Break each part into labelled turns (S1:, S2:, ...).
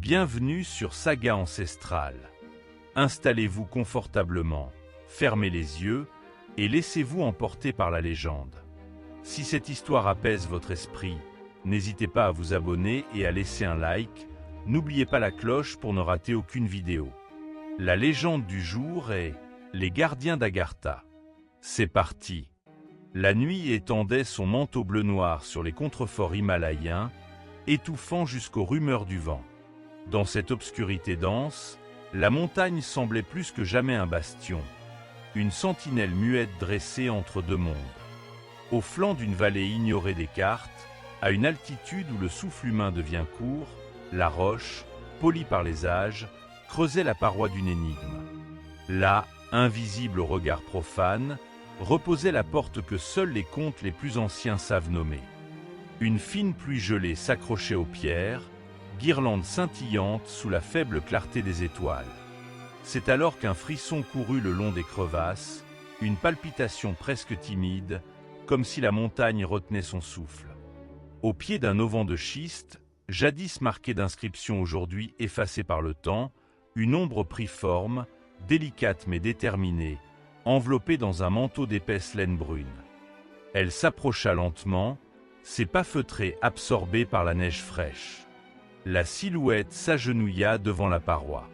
S1: Bienvenue sur Saga Ancestrale. Installez-vous confortablement, fermez les yeux et laissez-vous emporter par la légende. Si cette histoire apaise votre esprit, n'hésitez pas à vous abonner et à laisser un like. N'oubliez pas la cloche pour ne rater aucune vidéo. La légende du jour est les gardiens d'Agartha. C'est parti. La nuit étendait son manteau bleu-noir sur les contreforts himalayens, étouffant jusqu'aux rumeurs du vent. Dans cette obscurité dense, la montagne semblait plus que jamais un bastion, une sentinelle muette dressée entre deux mondes. Au flanc d'une vallée ignorée des cartes, à une altitude où le souffle humain devient court, la roche, polie par les âges, creusait la paroi d'une énigme. Là, invisible au regard profane, reposait la porte que seuls les contes les plus anciens savent nommer. Une fine pluie gelée s'accrochait aux pierres, guirlande scintillante sous la faible clarté des étoiles. C'est alors qu'un frisson courut le long des crevasses, une palpitation presque timide, comme si la montagne retenait son souffle. Au pied d'un auvent de schiste, jadis marqué d'inscriptions aujourd'hui effacées par le temps, une ombre prit forme, délicate mais déterminée, enveloppée dans un manteau d'épaisse laine brune. Elle s'approcha lentement, ses pas feutrés absorbés par la neige fraîche. La silhouette s'agenouilla devant la paroi.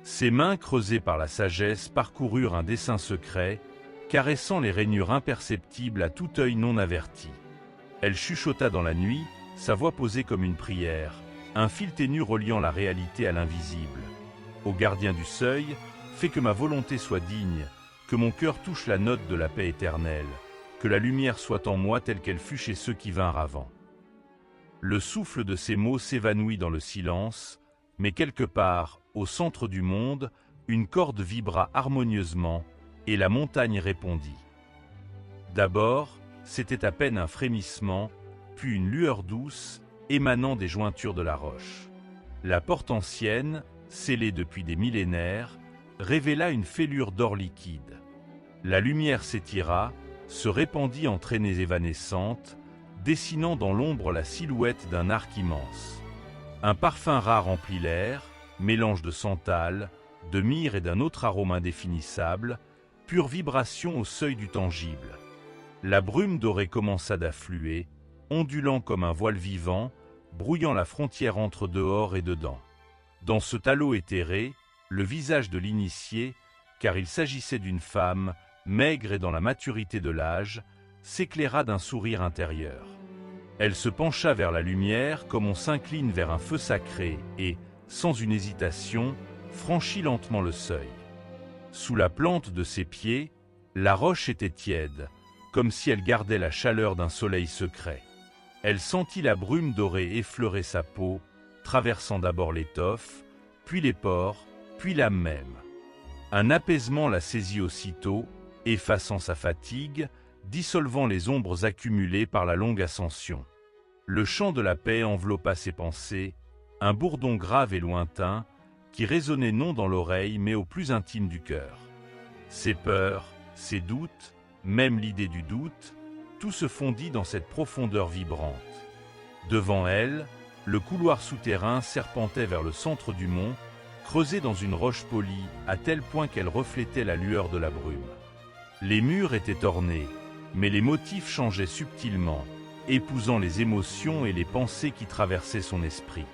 S1: Ses mains creusées par la sagesse parcoururent un dessin secret, caressant les rainures imperceptibles à tout œil non averti. Elle chuchota dans la nuit, sa voix posée comme une prière, un fil ténu reliant la réalité à l'invisible. Ô gardien du seuil, fais que ma volonté soit digne, que mon cœur touche la note de la paix éternelle, que la lumière soit en moi telle qu'elle fut chez ceux qui vinrent avant. Le souffle de ces mots s'évanouit dans le silence, mais quelque part, au centre du monde, une corde vibra harmonieusement, et la montagne répondit. D'abord, c'était à peine un frémissement, puis une lueur douce, émanant des jointures de la roche. La porte ancienne, scellée depuis des millénaires, révéla une fêlure d'or liquide. La lumière s'étira, se répandit en traînées évanescentes, dessinant dans l'ombre la silhouette d'un arc immense. Un parfum rare emplit l'air, mélange de santal, de myrrhe et d'un autre arôme indéfinissable, pure vibration au seuil du tangible. La brume dorée commença d'affluer, ondulant comme un voile vivant, brouillant la frontière entre dehors et dedans. Dans ce talot éthéré, le visage de l'initié, car il s'agissait d'une femme, maigre et dans la maturité de l'âge, s'éclaira d'un sourire intérieur. Elle se pencha vers la lumière comme on s'incline vers un feu sacré et, sans une hésitation, franchit lentement le seuil. Sous la plante de ses pieds, la roche était tiède, comme si elle gardait la chaleur d'un soleil secret. Elle sentit la brume dorée effleurer sa peau, traversant d'abord l'étoffe, puis les pores, puis l'âme même. Un apaisement la saisit aussitôt, effaçant sa fatigue, dissolvant les ombres accumulées par la longue ascension. Le chant de la paix enveloppa ses pensées, un bourdon grave et lointain, qui résonnait non dans l'oreille mais au plus intime du cœur. Ses peurs, ses doutes, même l'idée du doute, tout se fondit dans cette profondeur vibrante. Devant elle, le couloir souterrain serpentait vers le centre du mont, creusé dans une roche polie à tel point qu'elle reflétait la lueur de la brume. Les murs étaient ornés, mais les motifs changeaient subtilement, épousant les émotions et les pensées qui traversaient son esprit.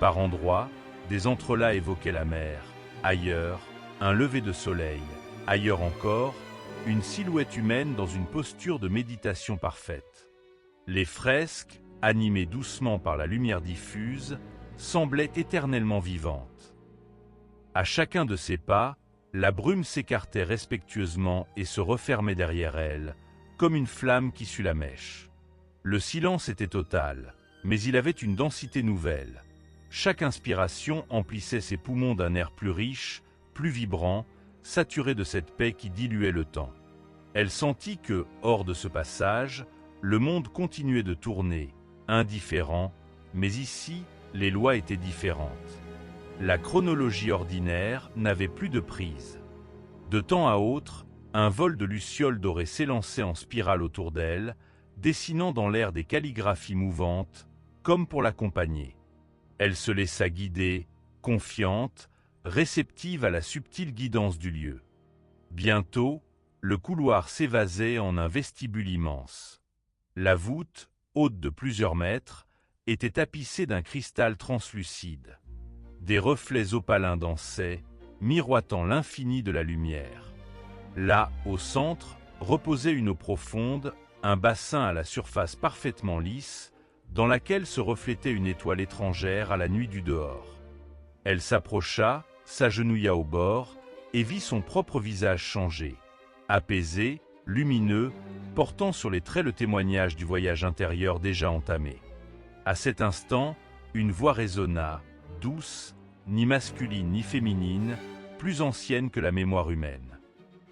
S1: Par endroits, des entrelacs évoquaient la mer, ailleurs, un lever de soleil, ailleurs encore, une silhouette humaine dans une posture de méditation parfaite. Les fresques, animées doucement par la lumière diffuse, semblaient éternellement vivantes. À chacun de ses pas, la brume s'écartait respectueusement et se refermait derrière elle, comme une flamme qui sue la mèche. Le silence était total, mais il avait une densité nouvelle. Chaque inspiration emplissait ses poumons d'un air plus riche, plus vibrant, saturé de cette paix qui diluait le temps. Elle sentit que, hors de ce passage, le monde continuait de tourner, indifférent, mais ici, les lois étaient différentes. La chronologie ordinaire n'avait plus de prise. De temps à autre, un vol de lucioles dorées s'élançait en spirale autour d'elle, dessinant dans l'air des calligraphies mouvantes, comme pour l'accompagner. Elle se laissa guider, confiante, réceptive à la subtile guidance du lieu. Bientôt, le couloir s'évasait en un vestibule immense. La voûte, haute de plusieurs mètres, était tapissée d'un cristal translucide. Des reflets opalins dansaient, miroitant l'infini de la lumière. Là, au centre, reposait une eau profonde, un bassin à la surface parfaitement lisse, dans laquelle se reflétait une étoile étrangère à la nuit du dehors. Elle s'approcha, s'agenouilla au bord, et vit son propre visage changer, apaisé, lumineux, portant sur les traits le témoignage du voyage intérieur déjà entamé. À cet instant, une voix résonna, douce, ni masculine ni féminine, plus ancienne que la mémoire humaine.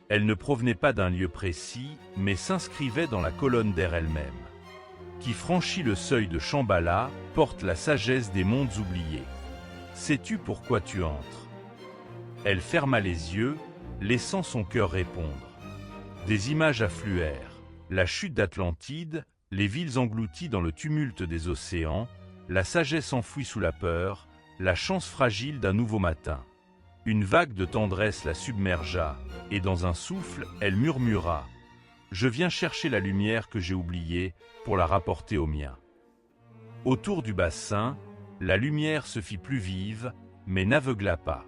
S1: Elle ne provenait pas d'un lieu précis, mais s'inscrivait dans la colonne d'air elle-même. Qui franchit le seuil de Shambhala porte la sagesse des mondes oubliés. Sais-tu pourquoi tu entres ? Elle ferma les yeux, laissant son cœur répondre. Des images affluèrent, la chute d'Atlantide, les villes englouties dans le tumulte des océans, la sagesse enfouie sous la peur, la chance fragile d'un nouveau matin. Une vague de tendresse la submergea, et dans un souffle, elle murmura « Je viens chercher la lumière que j'ai oubliée pour la rapporter au mien. » Autour du bassin, la lumière se fit plus vive, mais n'aveugla pas.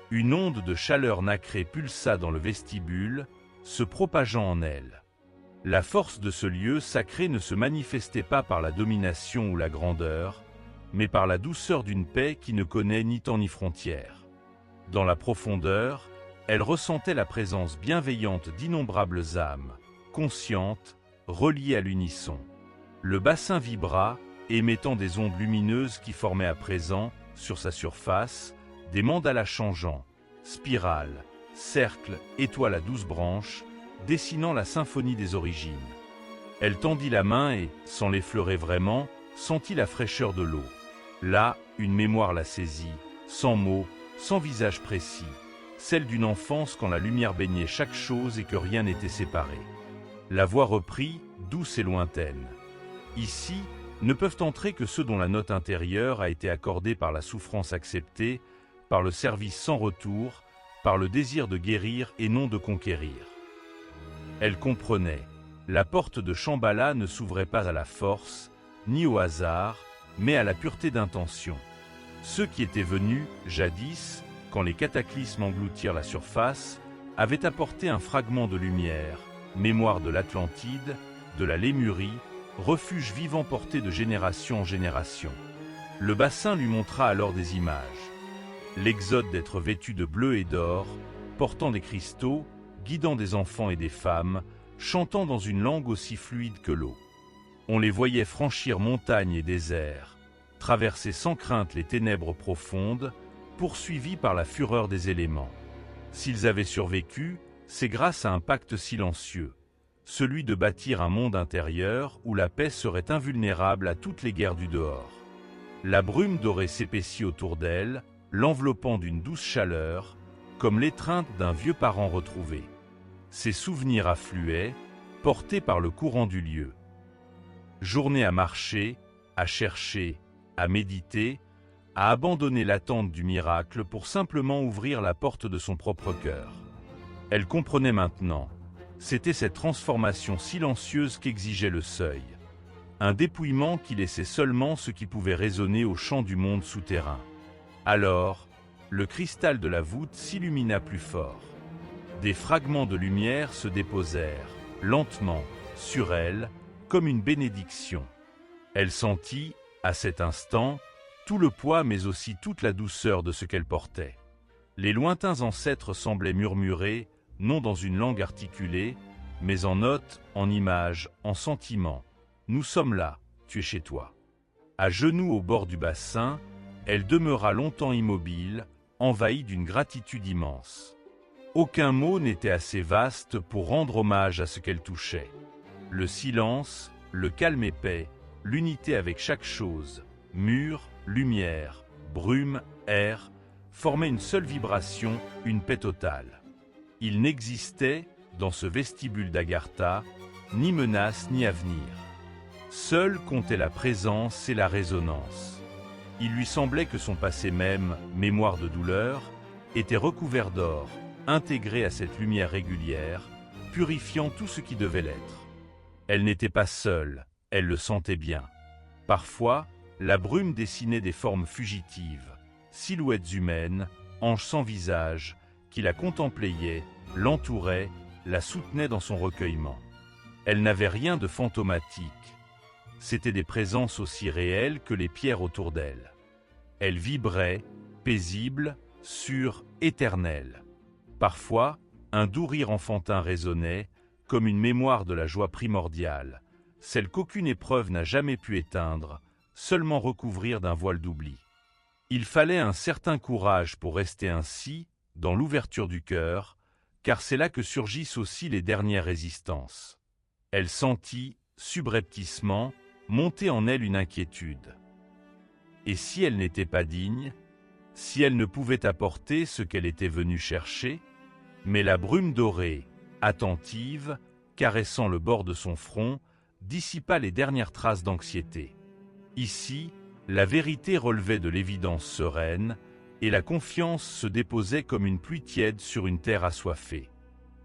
S1: Une onde de chaleur nacrée pulsa dans le vestibule, se propageant en elle. La force de ce lieu sacré ne se manifestait pas par la domination ou la grandeur, mais par la douceur d'une paix qui ne connaît ni temps ni frontières. Dans la profondeur, elle ressentait la présence bienveillante d'innombrables âmes, conscientes, reliées à l'unisson. Le bassin vibra, émettant des ondes lumineuses qui formaient à présent, sur sa surface, des mandalas changeants, spirales, cercles, étoiles à 12 branches, dessinant la symphonie des origines. Elle tendit la main et, sans l'effleurer vraiment, sentit la fraîcheur de l'eau. Là, une mémoire la saisit, sans mots, sans visage précis, celle d'une enfance quand la lumière baignait chaque chose et que rien n'était séparé. La voix reprit, douce et lointaine. Ici, ne peuvent entrer que ceux dont la note intérieure a été accordée par la souffrance acceptée, par le service sans retour, par le désir de guérir et non de conquérir. Elle comprenait, la porte de Shambhala ne s'ouvrait pas à la force, ni au hasard, mais à la pureté d'intention. Ceux qui étaient venus, jadis, quand les cataclysmes engloutirent la surface, avaient apporté un fragment de lumière, mémoire de l'Atlantide, de la Lémurie, refuge vivant porté de génération en génération. Le bassin lui montra alors des images. L'exode d'être vêtu de bleu et d'or, portant des cristaux, guidant des enfants et des femmes, chantant dans une langue aussi fluide que l'eau. On les voyait franchir montagnes et déserts, traverser sans crainte les ténèbres profondes, poursuivis par la fureur des éléments. S'ils avaient survécu, c'est grâce à un pacte silencieux, celui de bâtir un monde intérieur où la paix serait invulnérable à toutes les guerres du dehors. La brume dorée s'épaissit autour d'elle, l'enveloppant d'une douce chaleur, comme l'étreinte d'un vieux parent retrouvé. Ses souvenirs affluaient, portés par le courant du lieu. Journée à marcher, à chercher, à méditer, à abandonner l'attente du miracle pour simplement ouvrir la porte de son propre cœur. Elle comprenait maintenant. C'était cette transformation silencieuse qu'exigeait le seuil. Un dépouillement qui laissait seulement ce qui pouvait résonner au chant du monde souterrain. Alors, le cristal de la voûte s'illumina plus fort. Des fragments de lumière se déposèrent, lentement, sur elle, comme une bénédiction. Elle sentit, à cet instant, tout le poids mais aussi toute la douceur de ce qu'elle portait. Les lointains ancêtres semblaient murmurer, non dans une langue articulée, mais en notes, en images, en sentiments. « Nous sommes là, tu es chez toi ». À genoux au bord du bassin, elle demeura longtemps immobile, envahie d'une gratitude immense. Aucun mot n'était assez vaste pour rendre hommage à ce qu'elle touchait. Le silence, le calme épais, l'unité avec chaque chose, mur, lumière, brume, air, formaient une seule vibration, une paix totale. Il n'existait, dans ce vestibule d'Agartha, ni menace ni avenir. Seule comptait la présence et la résonance. Il lui semblait que son passé même, mémoire de douleur, était recouvert d'or, intégré à cette lumière régulière, purifiant tout ce qui devait l'être. Elle n'était pas seule, elle le sentait bien. Parfois, la brume dessinait des formes fugitives, silhouettes humaines, anges sans visage, qui la contemplaient, l'entouraient, la soutenaient dans son recueillement. Elle n'avait rien de fantomatique. C'étaient des présences aussi réelles que les pierres autour d'elle. Elle vibrait, paisible, sûre, éternelle. Parfois, un doux rire enfantin résonnait, comme une mémoire de la joie primordiale, celle qu'aucune épreuve n'a jamais pu éteindre, seulement recouvrir d'un voile d'oubli. Il fallait un certain courage pour rester ainsi, dans l'ouverture du cœur, car c'est là que surgissent aussi les dernières résistances. Elle sentit, subrepticement, monter en elle une inquiétude. Et si elle n'était pas digne, si elle ne pouvait apporter ce qu'elle était venue chercher, mais la brume dorée, attentive, caressant le bord de son front, dissipa les dernières traces d'anxiété. Ici, la vérité relevait de l'évidence sereine, et la confiance se déposait comme une pluie tiède sur une terre assoiffée.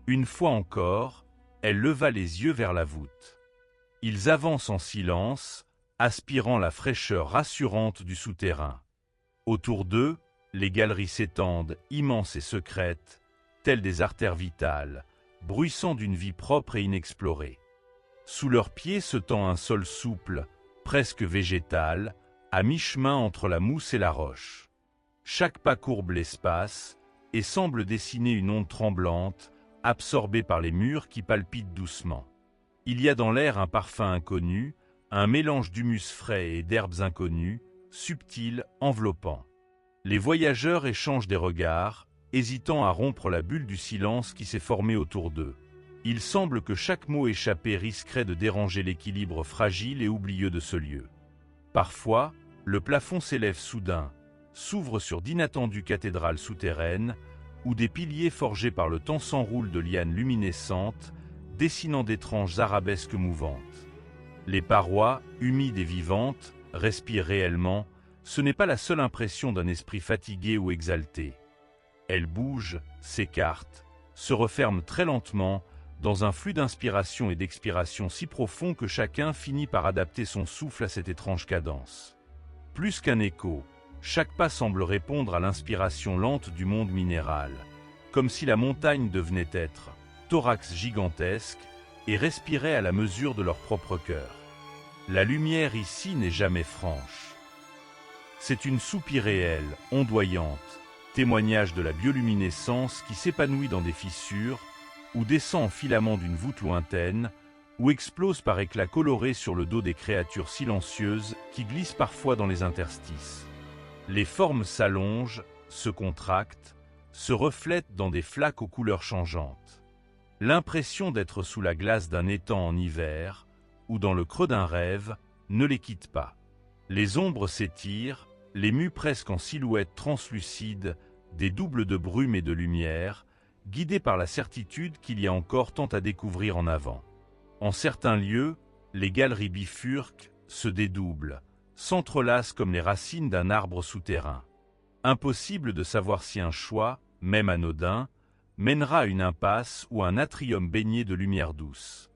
S1: Une fois encore, elle leva les yeux vers la voûte. Ils avancent en silence, aspirant la fraîcheur rassurante du souterrain. Autour d'eux, les galeries s'étendent, immenses et secrètes, telles des artères vitales, bruissant d'une vie propre et inexplorée. Sous leurs pieds se tend un sol souple, presque végétal, à mi-chemin entre la mousse et la roche. Chaque pas courbe l'espace et semble dessiner une onde tremblante, absorbée par les murs qui palpitent doucement. Il y a dans l'air un parfum inconnu, un mélange d'humus frais et d'herbes inconnues, subtil, enveloppant. Les voyageurs échangent des regards, hésitant à rompre la bulle du silence qui s'est formée autour d'eux. Il semble que chaque mot échappé risquerait de déranger l'équilibre fragile et oublieux de ce lieu. Parfois, le plafond s'élève soudain, s'ouvre sur d'inattendues cathédrales souterraines, où des piliers forgés par le temps s'enroulent de lianes luminescentes, dessinant d'étranges arabesques mouvantes. Les parois, humides et vivantes, respirent réellement, ce n'est pas la seule impression d'un esprit fatigué ou exalté. Elles bougent, s'écartent, se referment très lentement, dans un flux d'inspiration et d'expiration si profond que chacun finit par adapter son souffle à cette étrange cadence. Plus qu'un écho, chaque pas semble répondre à l'inspiration lente du monde minéral, comme si la montagne devenait être, thorax gigantesque, et respirait à la mesure de leur propre cœur. La lumière ici n'est jamais franche. C'est une soupe irréelle, ondoyante, témoignage de la bioluminescence qui s'épanouit dans des fissures, ou descend en filaments d'une voûte lointaine, ou explose par éclats colorés sur le dos des créatures silencieuses qui glissent parfois dans les interstices. Les formes s'allongent, se contractent, se reflètent dans des flaques aux couleurs changeantes. L'impression d'être sous la glace d'un étang en hiver, ou dans le creux d'un rêve, ne les quitte pas. Les ombres s'étirent, les muent presque en silhouettes translucides, des doubles de brume et de lumière, guidés par la certitude qu'il y a encore tant à découvrir en avant. En certains lieux, les galeries bifurquent, se dédoublent, s'entrelacent comme les racines d'un arbre souterrain. Impossible de savoir si un choix, même anodin, mènera à une impasse ou un atrium baigné de lumière douce.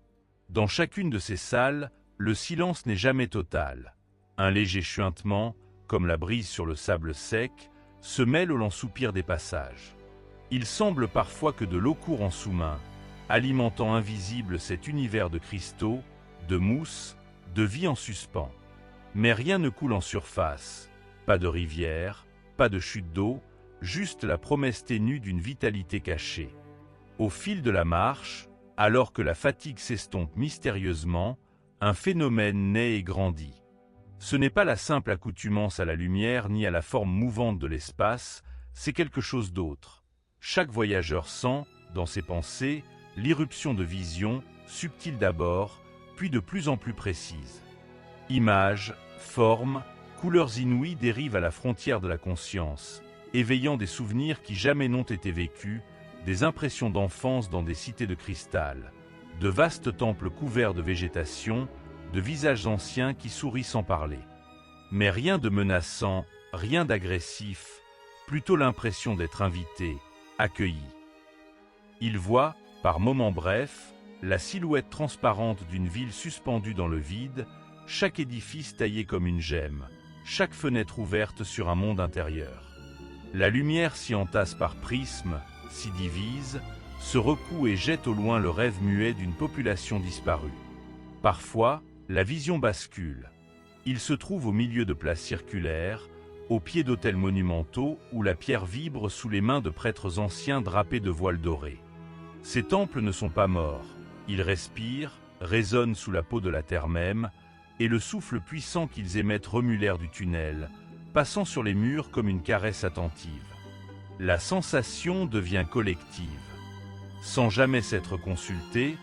S1: Dans chacune de ces salles, le silence n'est jamais total. Un léger chuintement, comme la brise sur le sable sec, se mêle au lent soupir des passages. Il semble parfois que de l'eau court en sous-main, alimentant invisible cet univers de cristaux, de mousse, de vie en suspens. Mais rien ne coule en surface, pas de rivière, pas de chute d'eau, juste la promesse ténue d'une vitalité cachée. Au fil de la marche, alors que la fatigue s'estompe mystérieusement, un phénomène naît et grandit. Ce n'est pas la simple accoutumance à la lumière ni à la forme mouvante de l'espace, c'est quelque chose d'autre. Chaque voyageur sent, dans ses pensées, l'irruption de visions, subtiles d'abord, puis de plus en plus précises. Images, formes, couleurs inouïes dérivent à la frontière de la conscience, éveillant des souvenirs qui jamais n'ont été vécus, des impressions d'enfance dans des cités de cristal, de vastes temples couverts de végétation, de visages anciens qui sourient sans parler. Mais rien de menaçant, rien d'agressif, plutôt l'impression d'être invité, accueilli. Il voit, par moments brefs, la silhouette transparente d'une ville suspendue dans le vide, chaque édifice taillé comme une gemme, chaque fenêtre ouverte sur un monde intérieur. La lumière s'y entasse par prismes, s'y divise, se recoue et jette au loin le rêve muet d'une population disparue. Parfois, la vision bascule. Il se trouve au milieu de places circulaires, au pied d'autels monumentaux où la pierre vibre sous les mains de prêtres anciens drapés de voiles dorés. Ces temples ne sont pas morts, ils respirent, résonnent sous la peau de la terre même, et le souffle puissant qu'ils émettent remue l'air du tunnel, passant sur les murs comme une caresse attentive. La sensation devient collective. Sans jamais s'être consultés,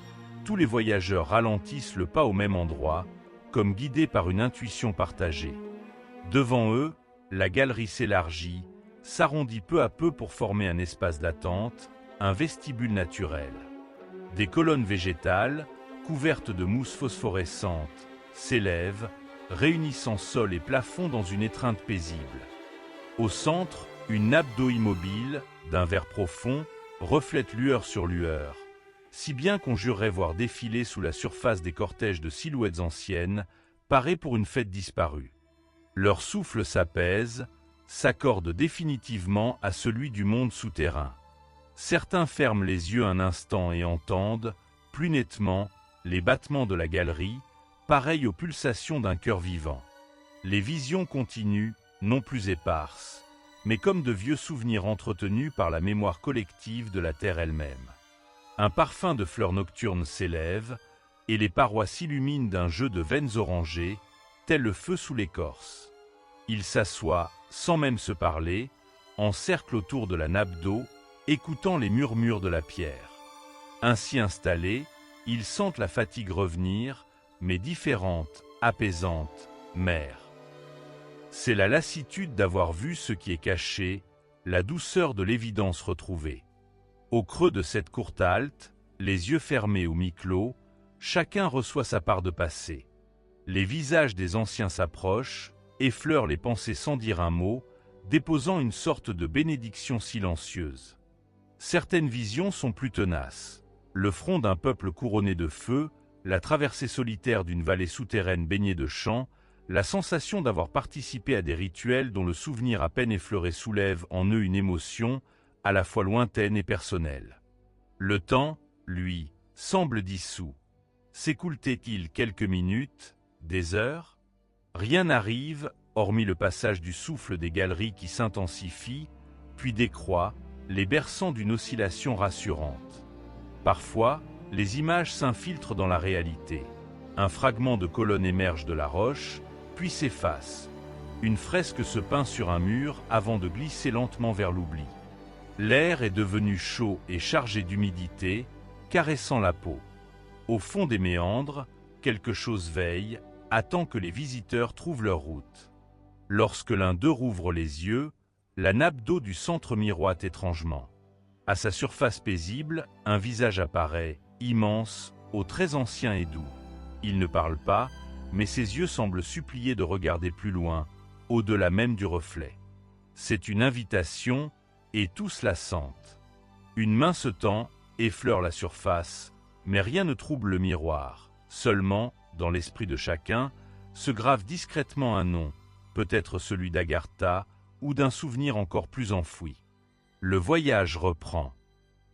S1: tous les voyageurs ralentissent le pas au même endroit, comme guidés par une intuition partagée. Devant eux, la galerie s'élargit, s'arrondit peu à peu pour former un espace d'attente, un vestibule naturel. Des colonnes végétales, couvertes de mousse phosphorescente, s'élèvent, réunissant sol et plafond dans une étreinte paisible. Au centre, une nappe d'eau immobile, d'un vert profond, reflète lueur sur lueur, si bien qu'on jurerait voir défiler sous la surface des cortèges de silhouettes anciennes, parées pour une fête disparue. Leur souffle s'apaise, s'accorde définitivement à celui du monde souterrain. Certains ferment les yeux un instant et entendent, plus nettement, les battements de la galerie, pareils aux pulsations d'un cœur vivant. Les visions continuent, non plus éparses, mais comme de vieux souvenirs entretenus par la mémoire collective de la terre elle-même. Un parfum de fleurs nocturnes s'élève, et les parois s'illuminent d'un jeu de veines orangées, tel le feu sous l'écorce. Ils s'assoient, sans même se parler, en cercle autour de la nappe d'eau, écoutant les murmures de la pierre. Ainsi installés, ils sentent la fatigue revenir, mais différente, apaisante, mère. C'est la lassitude d'avoir vu ce qui est caché, la douceur de l'évidence retrouvée. Au creux de cette courte halte, les yeux fermés ou mi-clos, chacun reçoit sa part de passé. Les visages des anciens s'approchent, effleurent les pensées sans dire un mot, déposant une sorte de bénédiction silencieuse. Certaines visions sont plus tenaces. Le front d'un peuple couronné de feu, la traversée solitaire d'une vallée souterraine baignée de chants, la sensation d'avoir participé à des rituels dont le souvenir à peine effleuré soulève en eux une émotion, à la fois lointaine et personnelle. Le temps, lui, semble dissous. S'écoule-t-il quelques minutes, des heures? Rien n'arrive, hormis le passage du souffle des galeries qui s'intensifie, puis décroît, les berçant d'une oscillation rassurante. Parfois, les images s'infiltrent dans la réalité. Un fragment de colonne émerge de la roche, puis s'efface. Une fresque se peint sur un mur avant de glisser lentement vers l'oubli. L'air est devenu chaud et chargé d'humidité, caressant la peau. Au fond des méandres, quelque chose veille, attend que les visiteurs trouvent leur route. Lorsque l'un d'eux rouvre les yeux, la nappe d'eau du centre miroite étrangement. À sa surface paisible, un visage apparaît, immense, aux traits anciens et doux. Il ne parle pas, mais ses yeux semblent supplier de regarder plus loin, au-delà même du reflet. C'est une invitation, et tous la sentent. Une main se tend, effleure la surface, mais rien ne trouble le miroir. Seulement, dans l'esprit de chacun, se grave discrètement un nom, peut-être celui d'Agartha, ou d'un souvenir encore plus enfoui. Le voyage reprend.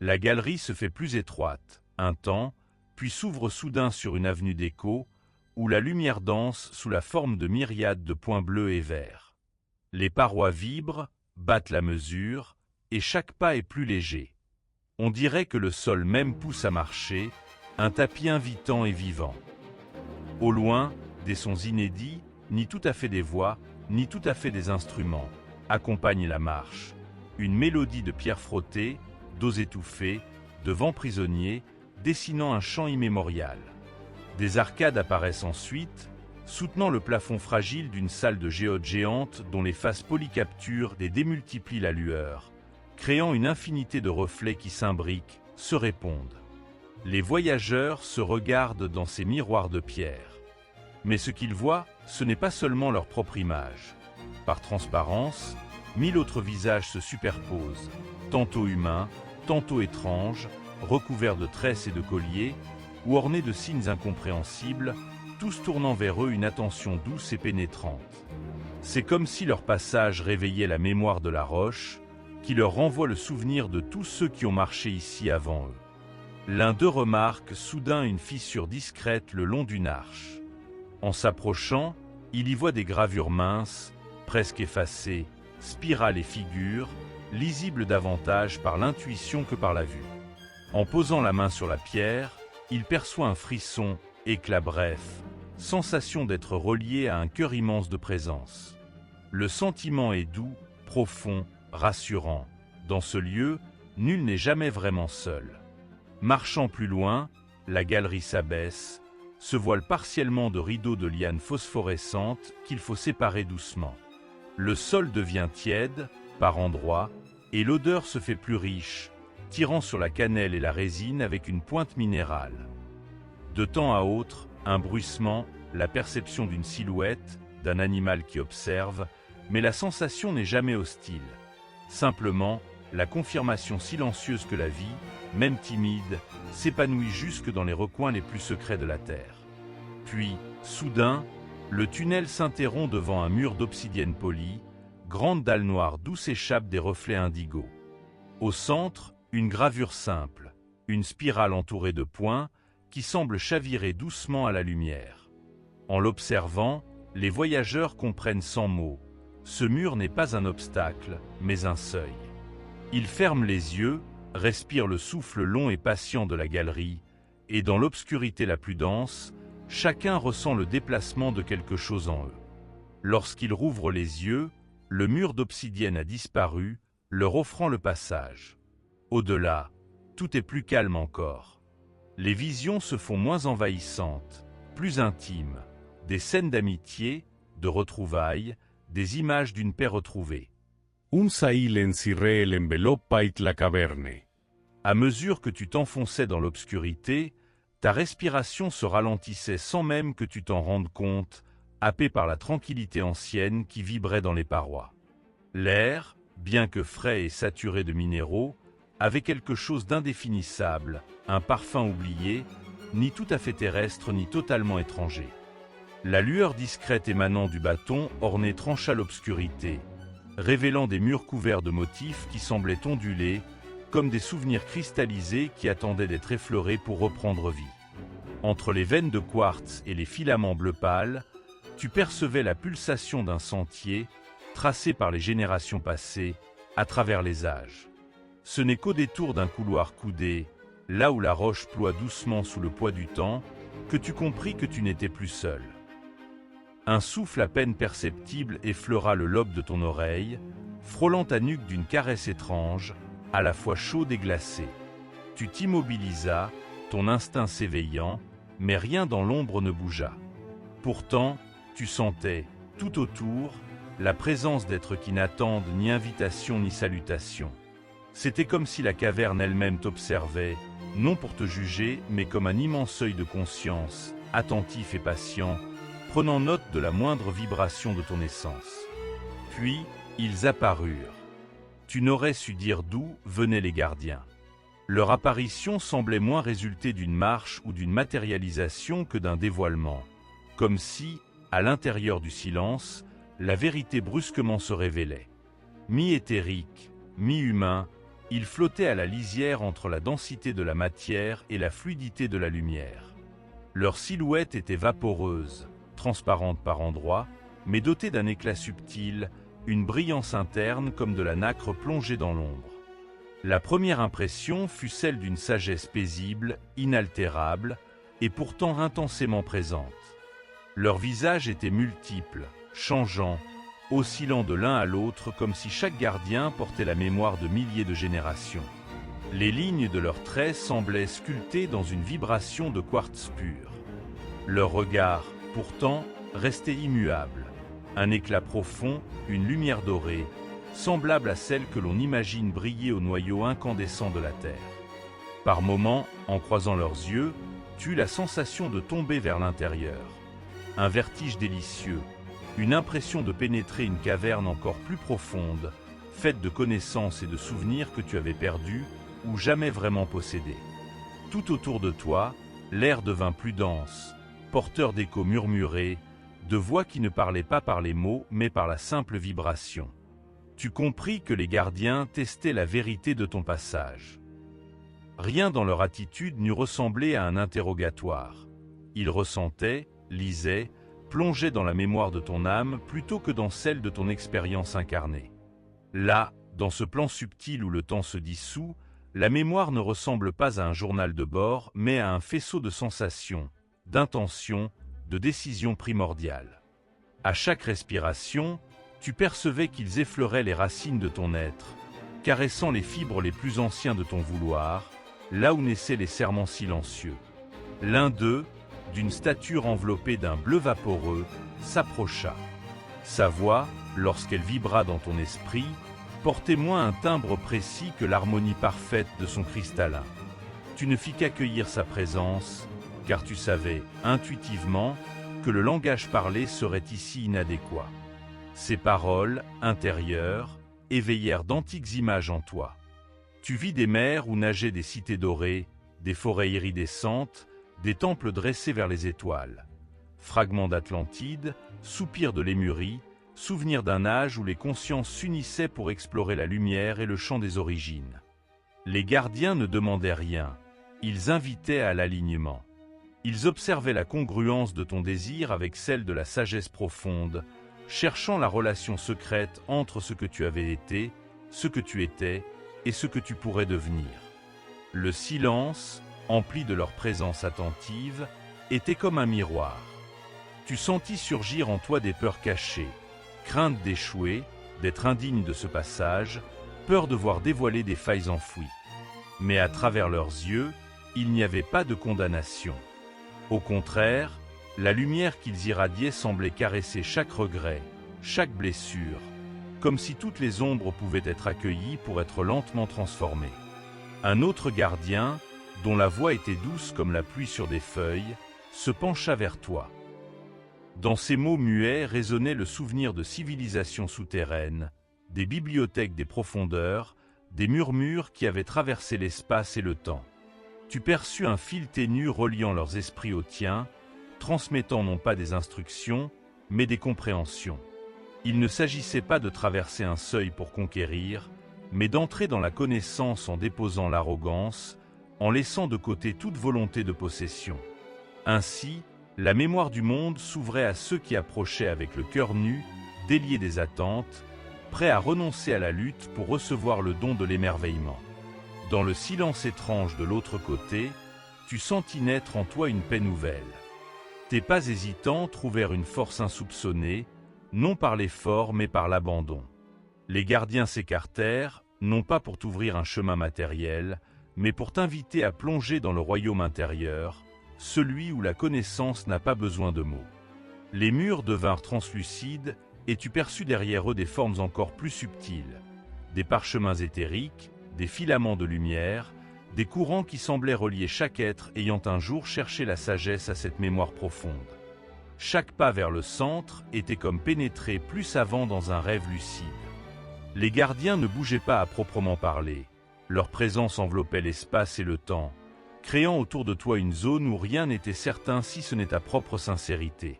S1: La galerie se fait plus étroite, un temps, puis s'ouvre soudain sur une avenue d'écho, où la lumière danse sous la forme de myriades de points bleus et verts. Les parois vibrent, battent la mesure, et chaque pas est plus léger. On dirait que le sol même pousse à marcher, un tapis invitant et vivant. Au loin, des sons inédits, ni tout à fait des voix, ni tout à fait des instruments, accompagnent la marche. Une mélodie de pierres frottées, d'eaux étouffées, de vents prisonniers, dessinant un chant immémorial. Des arcades apparaissent ensuite, soutenant le plafond fragile d'une salle de géodes géante dont les faces polycapturent et démultiplient la lueur, créant une infinité de reflets qui s'imbriquent, se répondent. Les voyageurs se regardent dans ces miroirs de pierre. Mais ce qu'ils voient, ce n'est pas seulement leur propre image. Par transparence, 1000 autres visages se superposent, tantôt humains, tantôt étranges, recouverts de tresses et de colliers, ou ornés de signes incompréhensibles, tous tournant vers eux une attention douce et pénétrante. C'est comme si leur passage réveillait la mémoire de la roche, qui leur renvoie le souvenir de tous ceux qui ont marché ici avant eux. L'un d'eux remarque soudain une fissure discrète le long d'une arche. En s'approchant, il y voit des gravures minces, presque effacées, spirales et figures, lisibles davantage par l'intuition que par la vue. En posant la main sur la pierre, il perçoit un frisson, éclat bref, sensation d'être relié à un cœur immense de présence. Le sentiment est doux, profond, rassurant. Dans ce lieu, nul n'est jamais vraiment seul. Marchant plus loin, la galerie s'abaisse, se voile partiellement de rideaux de lianes phosphorescentes qu'il faut séparer doucement. Le sol devient tiède, par endroits, et l'odeur se fait plus riche, tirant sur la cannelle et la résine avec une pointe minérale. De temps à autre, un bruissement, la perception d'une silhouette, d'un animal qui observe, mais la sensation n'est jamais hostile. Simplement, la confirmation silencieuse que la vie, même timide, s'épanouit jusque dans les recoins les plus secrets de la terre. Puis, soudain, le tunnel s'interrompt devant un mur d'obsidienne polie, grande dalle noire d'où s'échappent des reflets indigos. Au centre, une gravure simple, une spirale entourée de points, qui semble chavirer doucement à la lumière. En l'observant, les voyageurs comprennent sans mots. Ce mur n'est pas un obstacle, mais un seuil. Ils ferment les yeux, respirent le souffle long et patient de la galerie, et dans l'obscurité la plus dense, chacun ressent le déplacement de quelque chose en eux. Lorsqu'ils rouvrent les yeux, le mur d'obsidienne a disparu, leur offrant le passage. Au-delà, tout est plus calme encore. Les visions se font moins envahissantes, plus intimes, des scènes d'amitié, de retrouvailles, des images d'une paix retrouvée.
S2: Un silence irreal envelopait la caverne.
S1: À mesure que tu t'enfonçais dans l'obscurité, ta respiration se ralentissait sans même que tu t'en rendes compte, happé par la tranquillité ancienne qui vibrait dans les parois. L'air, bien que frais et saturé de minéraux, avait quelque chose d'indéfinissable, un parfum oublié, ni tout à fait terrestre ni totalement étranger. La lueur discrète émanant du bâton orné trancha l'obscurité, révélant des murs couverts de motifs qui semblaient onduler, comme des souvenirs cristallisés qui attendaient d'être effleurés pour reprendre vie. Entre les veines de quartz et les filaments bleu pâle, tu percevais la pulsation d'un sentier, tracé par les générations passées, à travers les âges. Ce n'est qu'au détour d'un couloir coudé, là où la roche ploie doucement sous le poids du temps, que tu compris que tu n'étais plus seul. Un souffle à peine perceptible effleura le lobe de ton oreille, frôlant ta nuque d'une caresse étrange, à la fois chaude et glacée. Tu t'immobilisas, ton instinct s'éveillant, mais rien dans l'ombre ne bougea. Pourtant, tu sentais, tout autour, la présence d'êtres qui n'attendent ni invitation ni salutation. C'était comme si la caverne elle-même t'observait, non pour te juger, mais comme un immense œil de conscience, attentif et patient, prenant note de la moindre vibration de ton essence. Puis, ils apparurent. Tu n'aurais su dire d'où venaient les gardiens. Leur apparition semblait moins résulter d'une marche ou d'une matérialisation que d'un dévoilement, comme si, à l'intérieur du silence, la vérité brusquement se révélait. Mi-éthérique, mi-humain, ils flottaient à la lisière entre la densité de la matière et la fluidité de la lumière. Leur silhouette était vaporeuse, transparente par endroits, mais dotée d'un éclat subtil, une brillance interne comme de la nacre plongée dans l'ombre. La première impression fut celle d'une sagesse paisible, inaltérable, et pourtant intensément présente. Leurs visages étaient multiples, changeants, oscillant de l'un à l'autre comme si chaque gardien portait la mémoire de milliers de générations. Les lignes de leurs traits semblaient sculptées dans une vibration de quartz pur. Leur regard, pourtant, restait immuable. Un éclat profond, une lumière dorée, semblable à celle que l'on imagine briller au noyau incandescent de la Terre. Par moments, en croisant leurs yeux, tu eus la sensation de tomber vers l'intérieur. un vertige délicieux, une impression de pénétrer une caverne encore plus profonde, faite de connaissances et de souvenirs que tu avais perdus ou jamais vraiment possédés. Tout autour de toi, l'air devint plus dense, porteur d'échos murmurés, de voix qui ne parlaient pas par les mots mais par la simple vibration. Tu compris que les gardiens testaient la vérité de ton passage. Rien dans leur attitude n'eût ressemblé à un interrogatoire. Ils ressentaient, lisaient, plongeaient dans la mémoire de ton âme plutôt que dans celle de ton expérience incarnée. Là, dans ce plan subtil où le temps se dissout, la mémoire ne ressemble pas à un journal de bord, mais à un faisceau de sensations, d'intentions, de décisions primordiales. À chaque respiration, tu percevais qu'ils effleuraient les racines de ton être, caressant les fibres les plus anciens de ton vouloir, là où naissaient les serments silencieux. L'un d'eux, d'une stature enveloppée d'un bleu vaporeux, s'approcha. Sa voix, lorsqu'elle vibra dans ton esprit, portait moins un timbre précis que l'harmonie parfaite de son cristallin. Tu ne fis qu'accueillir sa présence, car tu savais, intuitivement, que le langage parlé serait ici inadéquat. Ses paroles, intérieures, éveillèrent d'antiques images en toi. Tu vis des mers où nageaient des cités dorées, des forêts iridescentes, des temples dressés vers les étoiles. Fragments d'Atlantide, soupirs de Lémurie, souvenirs d'un âge où les consciences s'unissaient pour explorer la lumière et le chant des origines. Les gardiens ne demandaient rien, ils invitaient à l'alignement. Ils observaient la congruence de ton désir avec celle de la sagesse profonde, cherchant la relation secrète entre ce que tu avais été, ce que tu étais et ce que tu pourrais devenir. Le silence, empli de leur présence attentive, était comme un miroir. Tu sentis surgir en toi des peurs cachées, crainte d'échouer, d'être indigne de ce passage, peur de voir dévoiler des failles enfouies. Mais à travers leurs yeux, il n'y avait pas de condamnation. Au contraire, la lumière qu'ils irradiaient semblait caresser chaque regret, chaque blessure, comme si toutes les ombres pouvaient être accueillies pour être lentement transformées. Un autre gardien, dont la voix était douce comme la pluie sur des feuilles, se pencha vers toi. Dans ces mots muets résonnait le souvenir de civilisations souterraines, des bibliothèques des profondeurs, des murmures qui avaient traversé l'espace et le temps. Tu perçus un fil ténu reliant leurs esprits au tien, transmettant non pas des instructions, mais des compréhensions. Il ne s'agissait pas de traverser un seuil pour conquérir, mais d'entrer dans la connaissance en déposant l'arrogance, en laissant de côté toute volonté de possession. Ainsi, la mémoire du monde s'ouvrait à ceux qui approchaient avec le cœur nu, déliés des attentes, prêts à renoncer à la lutte pour recevoir le don de l'émerveillement. Dans le silence étrange de l'autre côté, tu sentis naître en toi une paix nouvelle. Tes pas hésitants trouvèrent une force insoupçonnée, non par l'effort mais par l'abandon. Les gardiens s'écartèrent, non pas pour t'ouvrir un chemin matériel, mais pour t'inviter à plonger dans le royaume intérieur, celui où la connaissance n'a pas besoin de mots. Les murs devinrent translucides et tu perçus derrière eux des formes encore plus subtiles, des parchemins éthériques, des filaments de lumière, des courants qui semblaient relier chaque être ayant un jour cherché la sagesse à cette mémoire profonde. Chaque pas vers le centre était comme pénétrer plus avant dans un rêve lucide. Les gardiens ne bougeaient pas à proprement parler. Leur présence enveloppait l'espace et le temps, créant autour de toi une zone où rien n'était certain si ce n'est ta propre sincérité.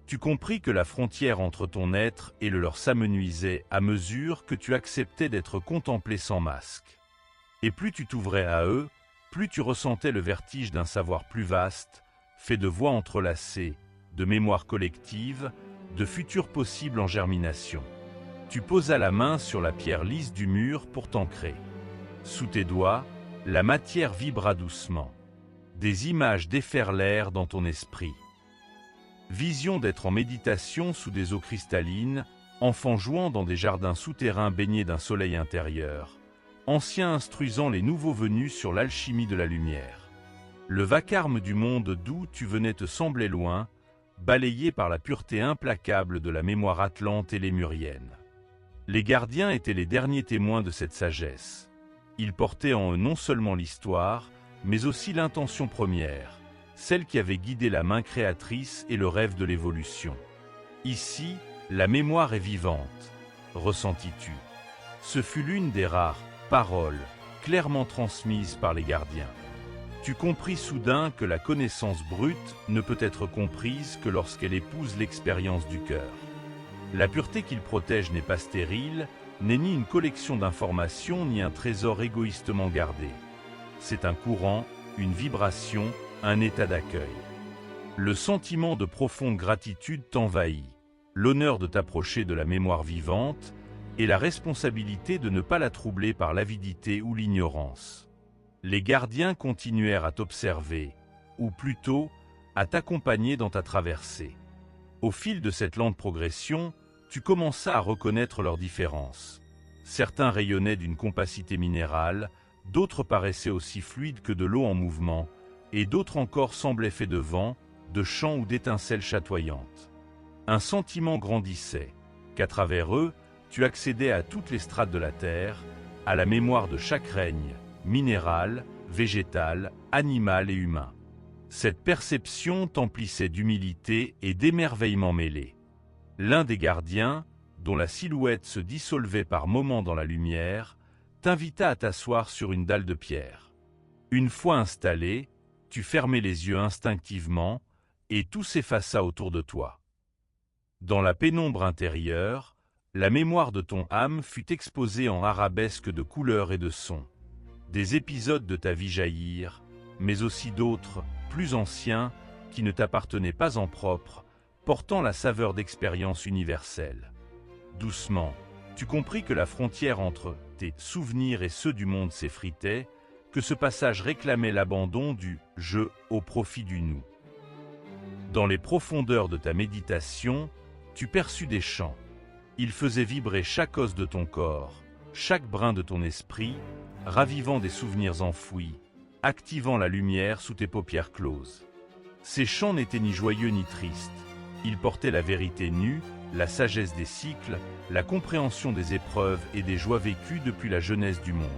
S1: Tu compris que la frontière entre ton être et le leur s'amenuisait à mesure que tu acceptais d'être contemplé sans masque. Et plus tu t'ouvrais à eux, plus tu ressentais le vertige d'un savoir plus vaste, fait de voix entrelacées, de mémoire collective, de futurs possibles en germination. Tu posas la main sur la pierre lisse du mur pour t'ancrer. Sous tes doigts, la matière vibra doucement. Des images déferlèrent dans ton esprit. Vision d'être en méditation sous des eaux cristallines, enfant jouant dans des jardins souterrains baignés d'un soleil intérieur, anciens instruisant les nouveaux venus sur l'alchimie de la lumière. Le vacarme du monde d'où tu venais te semblait loin, balayé par la pureté implacable de la mémoire atlante et lémurienne. Les gardiens étaient les derniers témoins de cette sagesse. Ils portaient en eux non seulement l'histoire, mais aussi l'intention première, celle qui avait guidé la main créatrice et le rêve de l'évolution. Ici, la mémoire est vivante, ressentis-tu. Ce fut l'une des rares paroles clairement transmises par les gardiens. Tu compris soudain que la connaissance brute ne peut être comprise que lorsqu'elle épouse l'expérience du cœur. La pureté qu'il protège n'est pas stérile, n'est ni une collection d'informations ni un trésor égoïstement gardé. C'est un courant, une vibration, un état d'accueil. Le sentiment de profonde gratitude t'envahit, l'honneur de t'approcher de la mémoire vivante et la responsabilité de ne pas la troubler par l'avidité ou l'ignorance. Les gardiens continuèrent à t'observer, ou plutôt, à t'accompagner dans ta traversée. Au fil de cette lente progression, tu commenças à reconnaître leurs différences. Certains rayonnaient d'une compacité minérale, d'autres paraissaient aussi fluides que de l'eau en mouvement, et d'autres encore semblaient faits de vent, de chants ou d'étincelles chatoyantes. Un sentiment grandissait, qu'à travers eux, tu accédais à toutes les strates de la terre, à la mémoire de chaque règne, minéral, végétal, animal et humain. Cette perception t'emplissait d'humilité et d'émerveillement mêlés. L'un des gardiens, dont la silhouette se dissolvait par moments dans la lumière, t'invita à t'asseoir sur une dalle de pierre. Une fois installé, tu fermais les yeux instinctivement et tout s'effaça autour de toi. Dans la pénombre intérieure, la mémoire de ton âme fut exposée en arabesques de couleurs et de sons. Des épisodes de ta vie jaillirent, mais aussi d'autres, plus anciens, qui ne t'appartenaient pas en propre, portant la saveur d'expériences universelles. Doucement, tu compris que la frontière entre tes souvenirs et ceux du monde s'effritait, que ce passage réclamait l'abandon du « je » au profit du « nous ». Dans les profondeurs de ta méditation, tu perçus des chants. Ils faisaient vibrer chaque os de ton corps, chaque brin de ton esprit, ravivant des souvenirs enfouis, activant la lumière sous tes paupières closes. Ces chants n'étaient ni joyeux ni tristes. Ils portaient la vérité nue, la sagesse des cycles, la compréhension des épreuves et des joies vécues depuis la jeunesse du monde.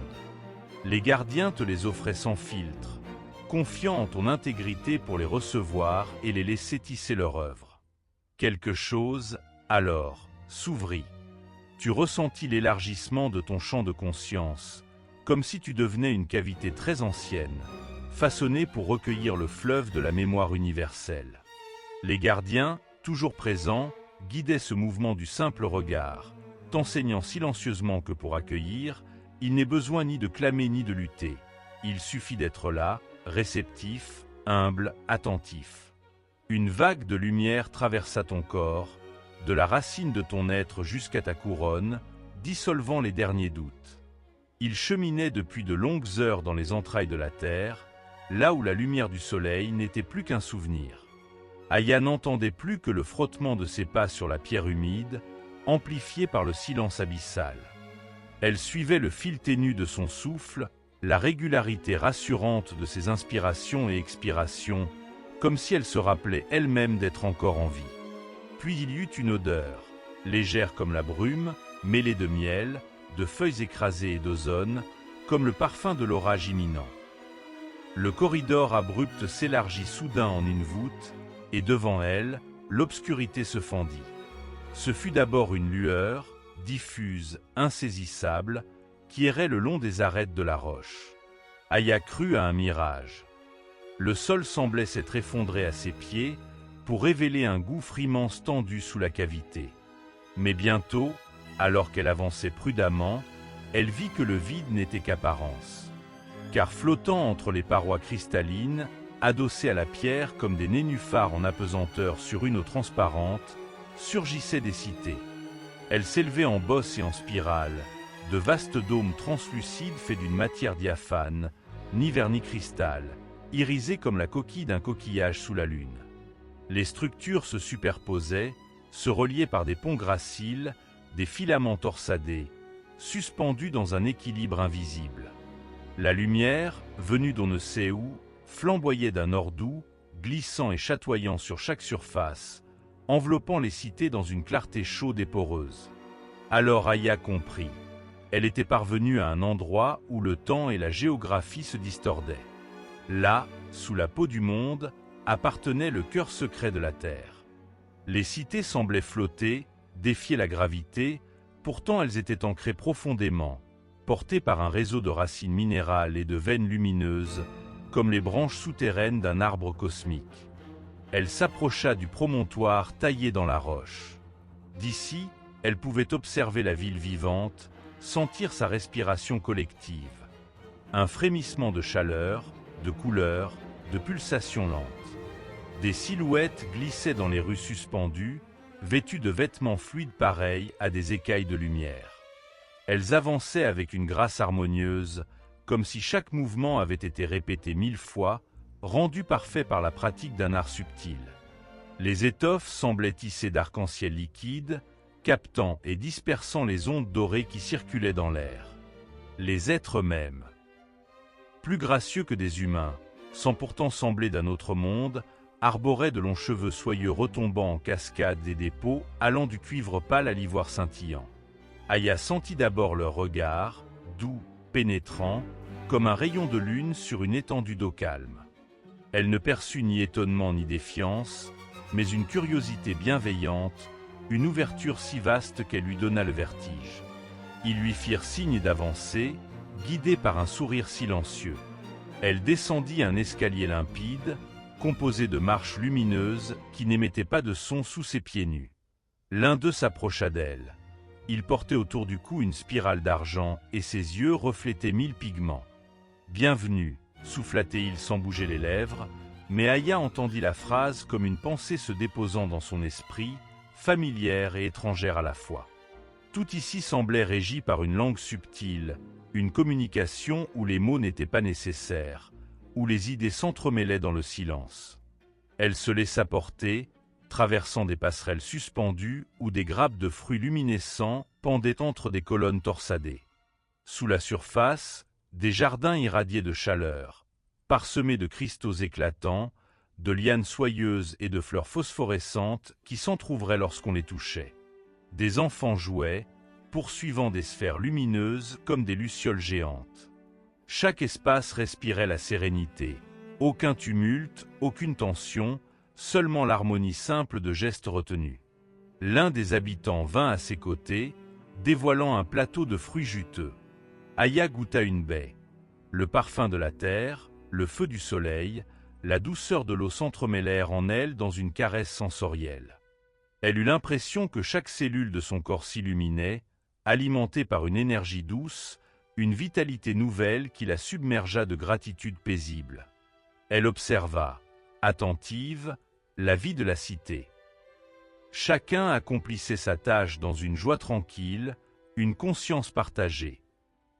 S1: Les gardiens te les offraient sans filtre, confiants en ton intégrité pour les recevoir et les laisser tisser leur œuvre. Quelque chose, alors, s'ouvrit. Tu ressentis l'élargissement de ton champ de conscience, comme si tu devenais une cavité très ancienne, façonnée pour recueillir le fleuve de la mémoire universelle. Les gardiens, toujours présents, guidaient ce mouvement du simple regard, t'enseignant silencieusement que pour accueillir, il n'est besoin ni de clamer ni de lutter. Il suffit d'être là, réceptif, humble, attentif. Une vague de lumière traversa ton corps, de la racine de ton être jusqu'à ta couronne, dissolvant les derniers doutes. Il cheminait depuis de longues heures dans les entrailles de la terre, là où la lumière du soleil n'était plus qu'un souvenir. Aya n'entendait plus que le frottement de ses pas sur la pierre humide, amplifié par le silence abyssal. Elle suivait le fil ténu de son souffle, la régularité rassurante de ses inspirations et expirations, comme si elle se rappelait elle-même d'être encore en vie. Puis il y eut une odeur, légère comme la brume, mêlée de miel, de feuilles écrasées et d'ozone, comme le parfum de l'orage imminent. Le corridor abrupt s'élargit soudain en une voûte, et devant elle, l'obscurité se fendit. Ce fut d'abord une lueur, diffuse, insaisissable, qui errait le long des arêtes de la roche. Aya crut à un mirage. Le sol semblait s'être effondré à ses pieds pour révéler un gouffre immense tendu sous la cavité. Mais bientôt, alors qu'elle avançait prudemment, elle vit que le vide n'était qu'apparence. Car flottant entre les parois cristallines, adossées à la pierre comme des nénuphars en apesanteur sur une eau transparente, surgissaient des cités. Elles s'élevaient en bosse et en spirale, de vastes dômes translucides faits d'une matière diaphane, ni verre ni cristal, irisés comme la coquille d'un coquillage sous la lune. Les structures se superposaient, se reliaient par des ponts graciles, des filaments torsadés, suspendus dans un équilibre invisible. La lumière, venue d'on ne sait où, flamboyait d'un or doux, glissant et chatoyant sur chaque surface, enveloppant les cités dans une clarté chaude et poreuse. Alors Aya comprit. Elle était parvenue à un endroit où le temps et la géographie se distordaient. Là, sous la peau du monde, appartenait le cœur secret de la Terre. Les cités semblaient flotter, défier la gravité, pourtant elles étaient ancrées profondément, portées par un réseau de racines minérales et de veines lumineuses, comme les branches souterraines d'un arbre cosmique. Elle s'approcha du promontoire taillé dans la roche. D'ici, elle pouvait observer la ville vivante, sentir sa respiration collective. Un frémissement de chaleur, de couleurs, de pulsations lentes. Des silhouettes glissaient dans les rues suspendues, vêtues de vêtements fluides pareils à des écailles de lumière. Elles avançaient avec une grâce harmonieuse, comme si chaque mouvement avait été répété 1000 fois, rendu parfait par la pratique d'un art subtil. Les étoffes semblaient tissées d'arc-en-ciel liquide, captant et dispersant les ondes dorées qui circulaient dans l'air. Les êtres eux-mêmes, plus gracieux que des humains, sans pourtant sembler d'un autre monde, arboraient de longs cheveux soyeux retombant en cascades et des peaux allant du cuivre pâle à l'ivoire scintillant. Aya sentit d'abord leur regard, doux, pénétrant, comme un rayon de lune sur une étendue d'eau calme. Elle ne perçut ni étonnement ni défiance, mais une curiosité bienveillante, une ouverture si vaste qu'elle lui donna le vertige. Ils lui firent signe d'avancer, guidée par un sourire silencieux. Elle descendit un escalier limpide, composé de marches lumineuses qui n'émettaient pas de son sous ses pieds nus. L'un d'eux s'approcha d'elle. Il portait autour du cou une spirale d'argent et ses yeux reflétaient 1000 pigments. « Bienvenue », souffla-t-il sans bouger les lèvres, mais Aya entendit la phrase comme une pensée se déposant dans son esprit, familière et étrangère à la fois. Tout ici semblait régi par une langue subtile, une communication où les mots n'étaient pas nécessaires, où les idées s'entremêlaient dans le silence. Elle se laissa porter, traversant des passerelles suspendues où des grappes de fruits luminescents pendaient entre des colonnes torsadées. Sous la surface, des jardins irradiaient de chaleur, parsemés de cristaux éclatants, de lianes soyeuses et de fleurs phosphorescentes qui s'entr'ouvraient lorsqu'on les touchait. Des enfants jouaient, poursuivant des sphères lumineuses comme des lucioles géantes. Chaque espace respirait la sérénité. Aucun tumulte, aucune tension, seulement l'harmonie simple de gestes retenus. L'un des habitants vint à ses côtés, dévoilant un plateau de fruits juteux. Aya goûta une baie. Le parfum de la terre, le feu du soleil, la douceur de l'eau s'entremêlèrent en elle dans une caresse sensorielle. Elle eut l'impression que chaque cellule de son corps s'illuminait, alimentée par une énergie douce, une vitalité nouvelle qui la submergea de gratitude paisible. Elle observa, attentive, la vie de la cité. Chacun accomplissait sa tâche dans une joie tranquille, une conscience partagée.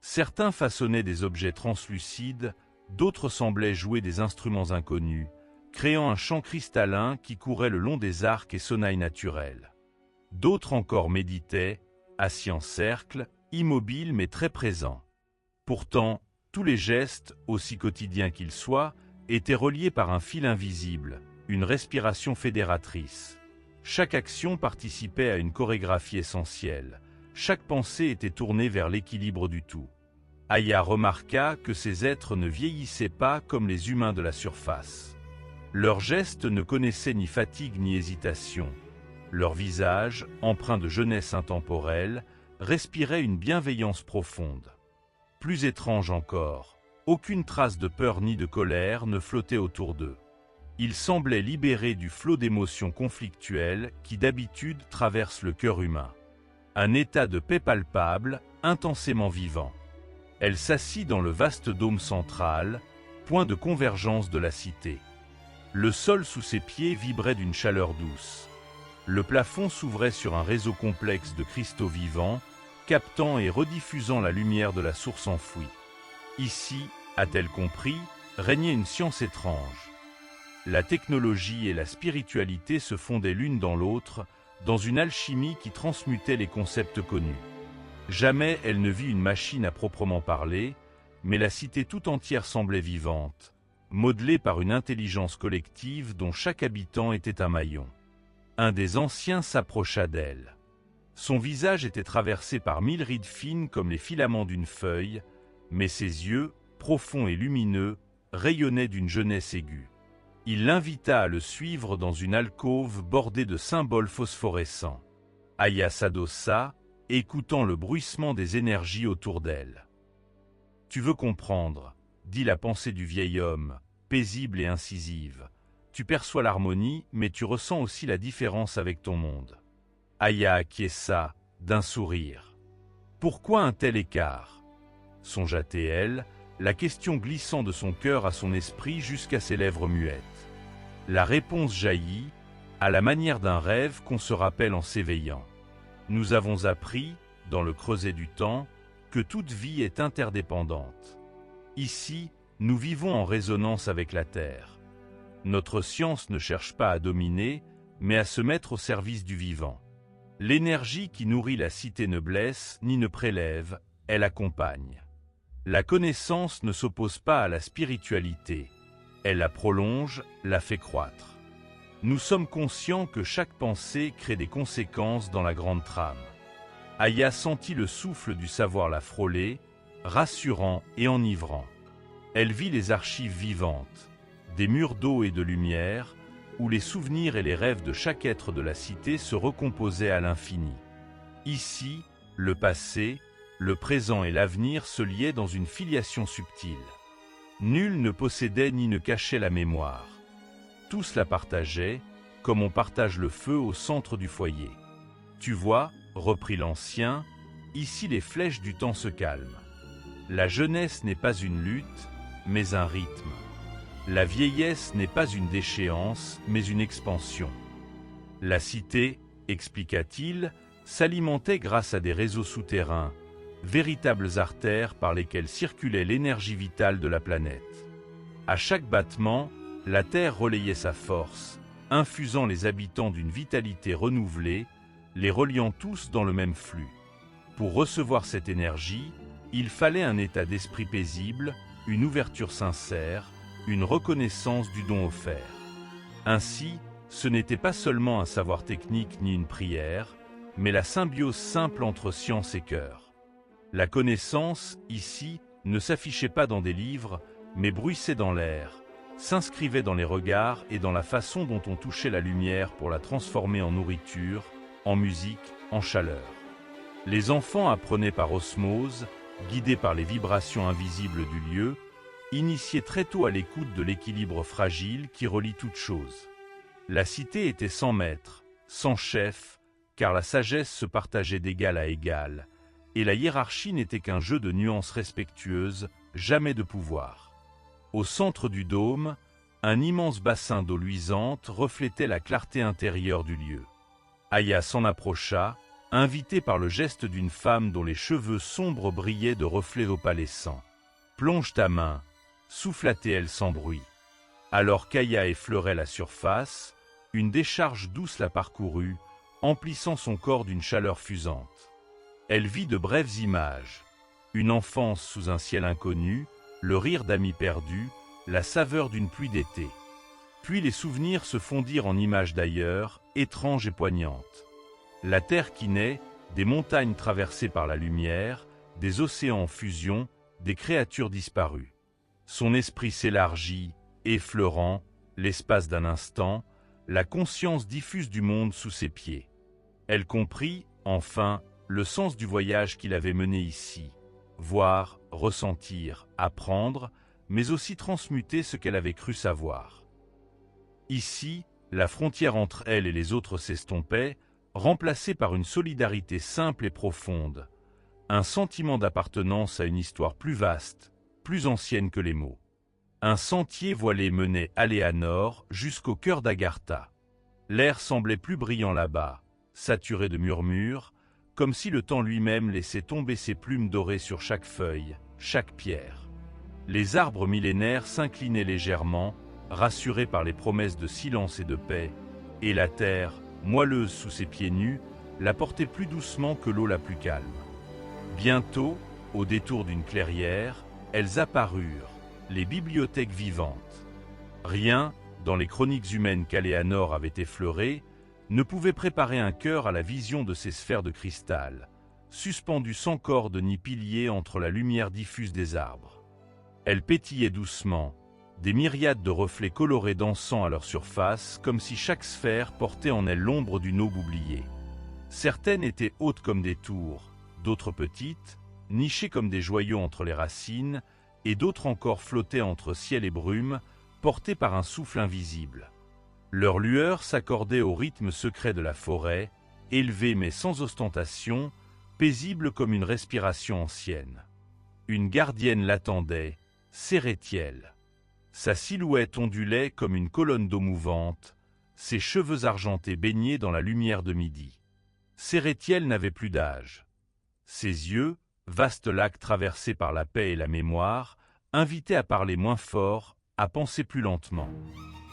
S1: Certains façonnaient des objets translucides, d'autres semblaient jouer des instruments inconnus, créant un chant cristallin qui courait le long des arcs et sonnailles naturelles. D'autres encore méditaient, assis en cercle, immobiles mais très présents. Pourtant, tous les gestes, aussi quotidiens qu'ils soient, étaient reliés par un fil invisible, une respiration fédératrice. Chaque action participait à une chorégraphie essentielle. Chaque pensée était tournée vers l'équilibre du tout. Aya remarqua que ces êtres ne vieillissaient pas comme les humains de la surface. Leurs gestes ne connaissaient ni fatigue ni hésitation. Leurs visages, empreints de jeunesse intemporelle, respiraient une bienveillance profonde. Plus étrange encore, aucune trace de peur ni de colère ne flottait autour d'eux. Ils semblaient libérés du flot d'émotions conflictuelles qui d'habitude traversent le cœur humain. Un état de paix palpable, intensément vivant. Elle s'assit dans le vaste dôme central, point de convergence de la cité. Le sol sous ses pieds vibrait d'une chaleur douce. Le plafond s'ouvrait sur un réseau complexe de cristaux vivants, captant et rediffusant la lumière de la source enfouie. Ici, a-t-elle compris, régnait une science étrange. La technologie et la spiritualité se fondaient l'une dans l'autre, dans une alchimie qui transmutait les concepts connus. Jamais elle ne vit une machine à proprement parler, mais la cité tout entière semblait vivante, modelée par une intelligence collective dont chaque habitant était un maillon. Un des anciens s'approcha d'elle. Son visage était traversé par 1000 rides fines comme les filaments d'une feuille, mais ses yeux, profonds et lumineux, rayonnaient d'une jeunesse aiguë. Il l'invita à le suivre dans une alcôve bordée de symboles phosphorescents. Aya s'adossa, écoutant le bruissement des énergies autour d'elle. « Tu veux comprendre, » dit la pensée du vieil homme, paisible et incisive. « Tu perçois l'harmonie, mais tu ressens aussi la différence avec ton monde. » Aya acquiesça, d'un sourire. « Pourquoi un tel écart ?» songea-t-elle, la question glissant de son cœur à son esprit jusqu'à ses lèvres muettes. La réponse jaillit, à la manière d'un rêve qu'on se rappelle en s'éveillant. Nous avons appris, dans le creuset du temps, que toute vie est interdépendante. Ici, nous vivons en résonance avec la Terre. Notre science ne cherche pas à dominer, mais à se mettre au service du vivant. L'énergie qui nourrit la cité ne blesse ni ne prélève, elle accompagne. La connaissance ne s'oppose pas à la spiritualité, elle la prolonge, la fait croître. Nous sommes conscients que chaque pensée crée des conséquences dans la grande trame. Aya sentit le souffle du savoir la frôler, rassurant et enivrant. Elle vit les archives vivantes, des murs d'eau et de lumière, où les souvenirs et les rêves de chaque être de la cité se recomposaient à l'infini. Ici, le passé, le présent et l'avenir se liaient dans une filiation subtile. Nul ne possédait ni ne cachait la mémoire. Tous la partageaient, comme on partage le feu au centre du foyer. « Tu vois, » reprit l'ancien, « ici les flèches du temps se calment. La jeunesse n'est pas une lutte, mais un rythme. La vieillesse n'est pas une déchéance, mais une expansion. La cité, expliqua-t-il, s'alimentait grâce à des réseaux souterrains, véritables artères par lesquelles circulait l'énergie vitale de la planète. À chaque battement, la Terre relayait sa force, infusant les habitants d'une vitalité renouvelée, les reliant tous dans le même flux. Pour recevoir cette énergie, il fallait un état d'esprit paisible, une ouverture sincère, une reconnaissance du don offert. Ainsi, ce n'était pas seulement un savoir technique ni une prière, mais la symbiose simple entre science et cœur. La connaissance, ici, ne s'affichait pas dans des livres, mais bruissait dans l'air, s'inscrivait dans les regards et dans la façon dont on touchait la lumière pour la transformer en nourriture, en musique, en chaleur. Les enfants apprenaient par osmose, guidés par les vibrations invisibles du lieu, initiés très tôt à l'écoute de l'équilibre fragile qui relie toute chose. La cité était sans maître, sans chef, car la sagesse se partageait d'égal à égal, et la hiérarchie n'était qu'un jeu de nuances respectueuses, jamais de pouvoir. Au centre du dôme, un immense bassin d'eau luisante reflétait la clarté intérieure du lieu. Aya s'en approcha, invitée par le geste d'une femme dont les cheveux sombres brillaient de reflets opalescents. « Plonge ta main », souffla-t-elle sans bruit. Alors qu'Aya effleurait la surface, une décharge douce la parcourut, emplissant son corps d'une chaleur fusante. Elle vit de brèves images, une enfance sous un ciel inconnu, le rire d'amis perdus, la saveur d'une pluie d'été. Puis les souvenirs se fondirent en images d'ailleurs, étranges et poignantes. La terre qui naît, des montagnes traversées par la lumière, des océans en fusion, des créatures disparues. Son esprit s'élargit, effleurant, l'espace d'un instant, la conscience diffuse du monde sous ses pieds. Elle comprit, enfin, le sens du voyage qu'il avait mené ici, voir, ressentir, apprendre, mais aussi transmuter ce qu'elle avait cru savoir. Ici, la frontière entre elle et les autres s'estompait, remplacée par une solidarité simple et profonde, un sentiment d'appartenance à une histoire plus vaste, plus ancienne que les mots. Un sentier voilé menait Aléanor jusqu'au cœur d'Agartha. L'air semblait plus brillant là-bas, saturé de murmures, comme si le temps lui-même laissait tomber ses plumes dorées sur chaque feuille, chaque pierre. Les arbres millénaires s'inclinaient légèrement, rassurés par les promesses de silence et de paix, et la terre, moelleuse sous ses pieds nus, la portait plus doucement que l'eau la plus calme. Bientôt, au détour d'une clairière, elles apparurent, les bibliothèques vivantes. Rien, dans les chroniques humaines qu'Aléanor avait effleurées, ne pouvait préparer un cœur à la vision de ces sphères de cristal, suspendues sans corde ni pilier entre la lumière diffuse des arbres. Elles pétillaient doucement, des myriades de reflets colorés dansant à leur surface, comme si chaque sphère portait en elle l'ombre d'une aube oubliée. Certaines étaient hautes comme des tours, d'autres petites, nichées comme des joyaux entre les racines, et d'autres encore flottaient entre ciel et brume, portées par un souffle invisible. Leur lueur s'accordait au rythme secret de la forêt, élevée mais sans ostentation, paisible comme une respiration ancienne. Une gardienne l'attendait, Sérétiel. Sa silhouette ondulait comme une colonne d'eau mouvante, ses cheveux argentés baignaient dans la lumière de midi. Sérétiel n'avait plus d'âge. Ses yeux, vaste lac traversé par la paix et la mémoire, invitaient à parler moins fort, à penser plus lentement.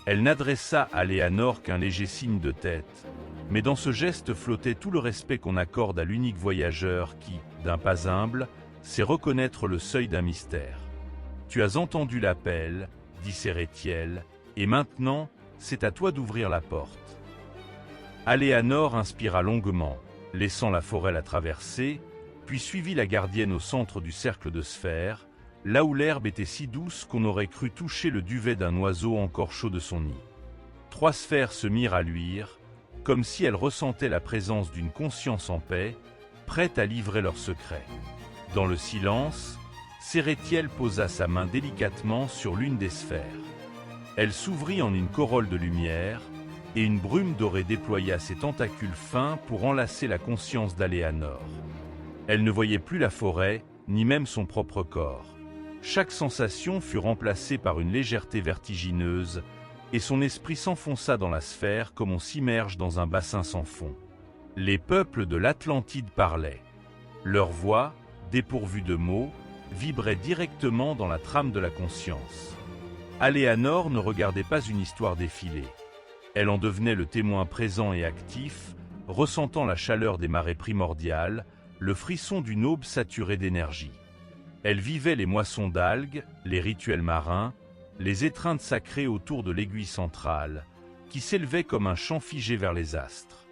S1: Elle n'adressa à Léanor qu'un léger signe de tête, mais dans ce geste flottait tout le respect qu'on accorde à l'unique voyageur qui, d'un pas humble, sait reconnaître le seuil d'un mystère. « Tu as entendu l'appel, dit Sérétiel, et maintenant, c'est à toi d'ouvrir la porte. » Aléanor inspira longuement, laissant la forêt la traverser, puis suivit la gardienne au centre du cercle de sphères, là où l'herbe était si douce qu'on aurait cru toucher le duvet d'un oiseau encore chaud de son nid. 3 sphères se mirent à luire, comme si elles ressentaient la présence d'une conscience en paix, prête à livrer leurs secrets. Dans le silence, Sérétiel posa sa main délicatement sur l'une des sphères. Elle s'ouvrit en une corolle de lumière, et une brume dorée déploya ses tentacules fins pour enlacer la conscience d'Aléanor. Elle ne voyait plus la forêt, ni même son propre corps. Chaque sensation fut remplacée par une légèreté vertigineuse, et son esprit s'enfonça dans la sphère comme on s'immerge dans un bassin sans fond. Les peuples de l'Atlantide parlaient. Leurs voix, dépourvues de mots, vibraient directement dans la trame de la conscience. Aléanor ne regardait pas une histoire défiler. Elle en devenait le témoin présent et actif, ressentant la chaleur des marées primordiales, le frisson d'une aube saturée d'énergie. Elle vivait les moissons d'algues, les rituels marins, les étreintes sacrées autour de l'aiguille centrale, qui s'élevait comme un chant figé vers les astres.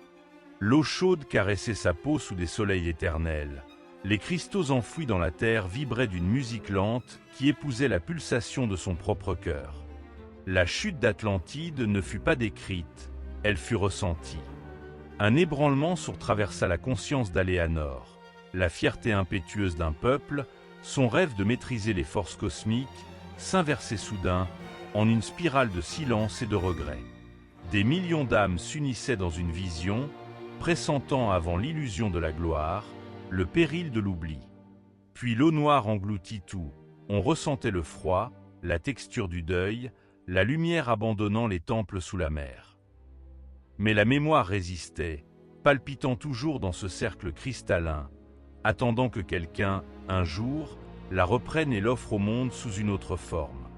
S1: L'eau chaude caressait sa peau sous des soleils éternels. Les cristaux enfouis dans la terre vibraient d'une musique lente qui épousait la pulsation de son propre cœur. La chute d'Atlantide ne fut pas décrite, elle fut ressentie. Un ébranlement surtraversa la conscience d'Aléanor. La fierté impétueuse d'un peuple, son rêve de maîtriser les forces cosmiques, s'inversait soudain en une spirale de silence et de regret. Des millions d'âmes s'unissaient dans une vision, pressentant avant l'illusion de la gloire, le péril de l'oubli. Puis l'eau noire engloutit tout, on ressentait le froid, la texture du deuil, la lumière abandonnant les temples sous la mer. Mais la mémoire résistait, palpitant toujours dans ce cercle cristallin, attendant que quelqu'un, un jour, la reprenne et l'offre au monde sous une autre forme.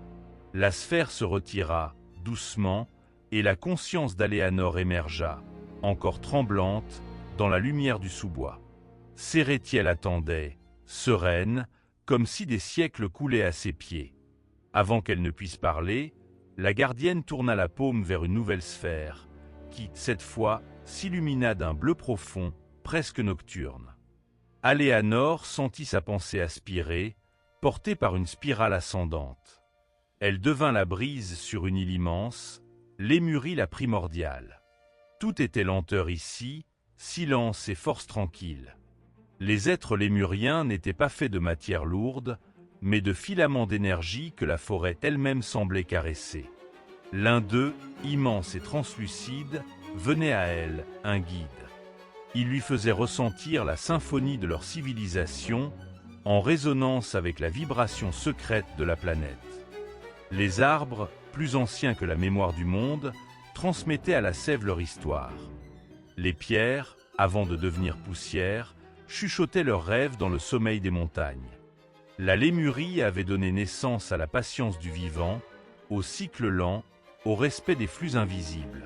S1: La sphère se retira, doucement, et la conscience d'Aléanor émergea, encore tremblante, dans la lumière du sous-bois. Sérétiel attendait, sereine, comme si des siècles coulaient à ses pieds. Avant qu'elle ne puisse parler, la gardienne tourna la paume vers une nouvelle sphère, qui, cette fois, s'illumina d'un bleu profond, presque nocturne. Aléanor sentit sa pensée aspirer, portée par une spirale ascendante. Elle devint la brise sur une île immense, Lémurie la primordiale. Tout était lenteur ici, silence et force tranquille. Les êtres lémuriens n'étaient pas faits de matière lourde, mais de filaments d'énergie que la forêt elle-même semblait caresser. L'un d'eux, immense et translucide, venait à elle, un guide. Il lui faisait ressentir la symphonie de leur civilisation, en résonance avec la vibration secrète de la planète. Les arbres, plus anciens que la mémoire du monde, transmettaient à la sève leur histoire. Les pierres, avant de devenir poussière, chuchotaient leurs rêves dans le sommeil des montagnes. La Lémurie avait donné naissance à la patience du vivant, au cycle lent, au respect des flux invisibles.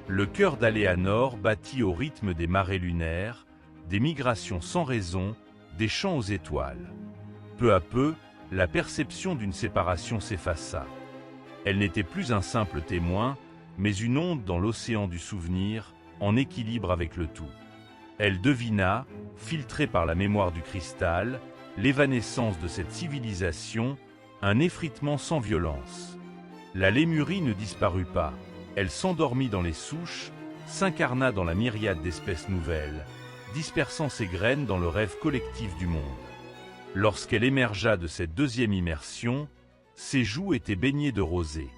S1: Le cœur d'Aléanor battit au rythme des marées lunaires, des migrations sans raison, des chants aux étoiles. Peu à peu, la perception d'une séparation s'effaça. Elle n'était plus un simple témoin, mais une onde dans l'océan du souvenir, en équilibre avec le tout. Elle devina, filtrée par la mémoire du cristal, l'évanescence de cette civilisation, un effritement sans violence. La lémurie ne disparut pas, elle s'endormit dans les souches, s'incarna dans la myriade d'espèces nouvelles, dispersant ses graines dans le rêve collectif du monde. Lorsqu'elle émergea de cette deuxième immersion, ses joues étaient baignées de rosée.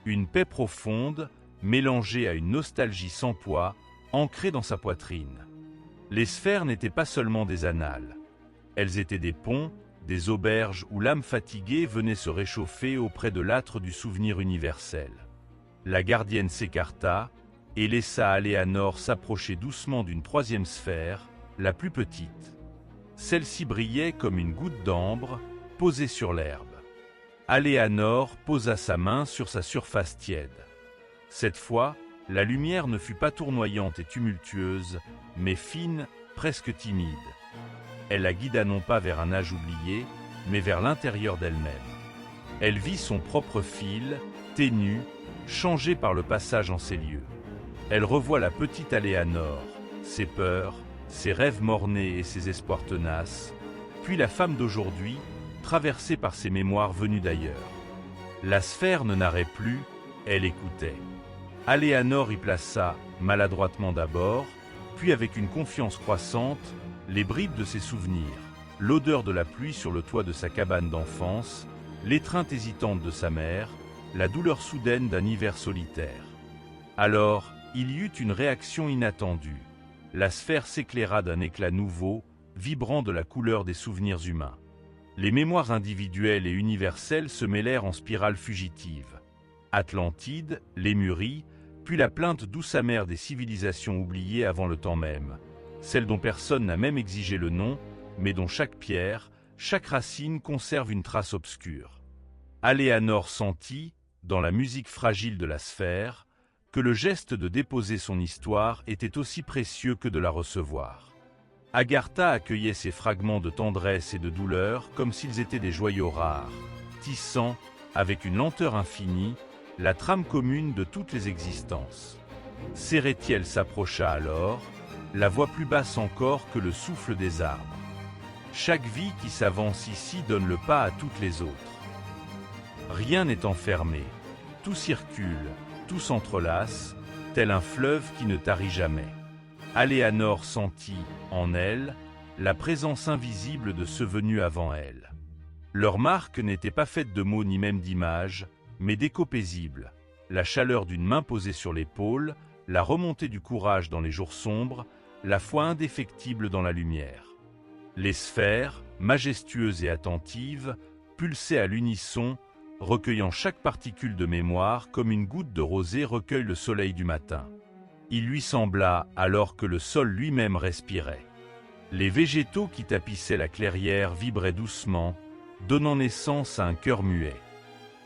S1: Une paix profonde, mélangée à une nostalgie sans poids, ancrée dans sa poitrine. Les sphères n'étaient pas seulement des annales. Elles étaient des ponts, des auberges où l'âme fatiguée venait se réchauffer auprès de l'âtre du souvenir universel. La gardienne s'écarta et laissa Aléanor s'approcher doucement d'une troisième sphère, la plus petite. Celle-ci brillait comme une goutte d'ambre posée sur l'herbe. Aléanor posa sa main sur sa surface tiède. Cette fois, la lumière ne fut pas tournoyante et tumultueuse, mais fine, presque timide. Elle la guida non pas vers un âge oublié, mais vers l'intérieur d'elle-même. Elle vit son propre fil, ténu, changé par le passage en ces lieux. Elle revoit la petite Aléanor, ses peurs, ses rêves mornés et ses espoirs tenaces, puis la femme d'aujourd'hui, traversée par ses mémoires venues d'ailleurs. La sphère ne narrait plus, elle écoutait. Aléanor y plaça, maladroitement d'abord, puis avec une confiance croissante, les bribes de ses souvenirs, l'odeur de la pluie sur le toit de sa cabane d'enfance, l'étreinte hésitante de sa mère, la douleur soudaine d'un hiver solitaire. Alors, il y eut une réaction inattendue. La sphère s'éclaira d'un éclat nouveau, vibrant de la couleur des souvenirs humains. Les mémoires individuelles et universelles se mêlèrent en spirale fugitive. Atlantide, Lémurie, puis la plainte douce amère des civilisations oubliées avant le temps même, celles dont personne n'a même exigé le nom, mais dont chaque pierre, chaque racine conserve une trace obscure. Aléanor sentit, dans la musique fragile de la sphère, que le geste de déposer son histoire était aussi précieux que de la recevoir. Agartha accueillait ces fragments de tendresse et de douleur comme s'ils étaient des joyaux rares, tissant, avec une lenteur infinie, la trame commune de toutes les existences. Sérétiel s'approcha alors, la voix plus basse encore que le souffle des arbres. Chaque vie qui s'avance ici donne le pas à toutes les autres. Rien n'est enfermé, tout circule, tout s'entrelace, tel un fleuve qui ne tarit jamais. Aléanor sentit, en elle, la présence invisible de ceux venus avant elle. Leur marque n'était pas faite de mots ni même d'images, mais d'échos paisibles, la chaleur d'une main posée sur l'épaule, la remontée du courage dans les jours sombres, la foi indéfectible dans la lumière. Les sphères, majestueuses et attentives, pulsaient à l'unisson, recueillant chaque particule de mémoire comme une goutte de rosée recueille le soleil du matin. Il lui sembla alors que le sol lui-même respirait. Les végétaux qui tapissaient la clairière vibraient doucement, donnant naissance à un cœur muet.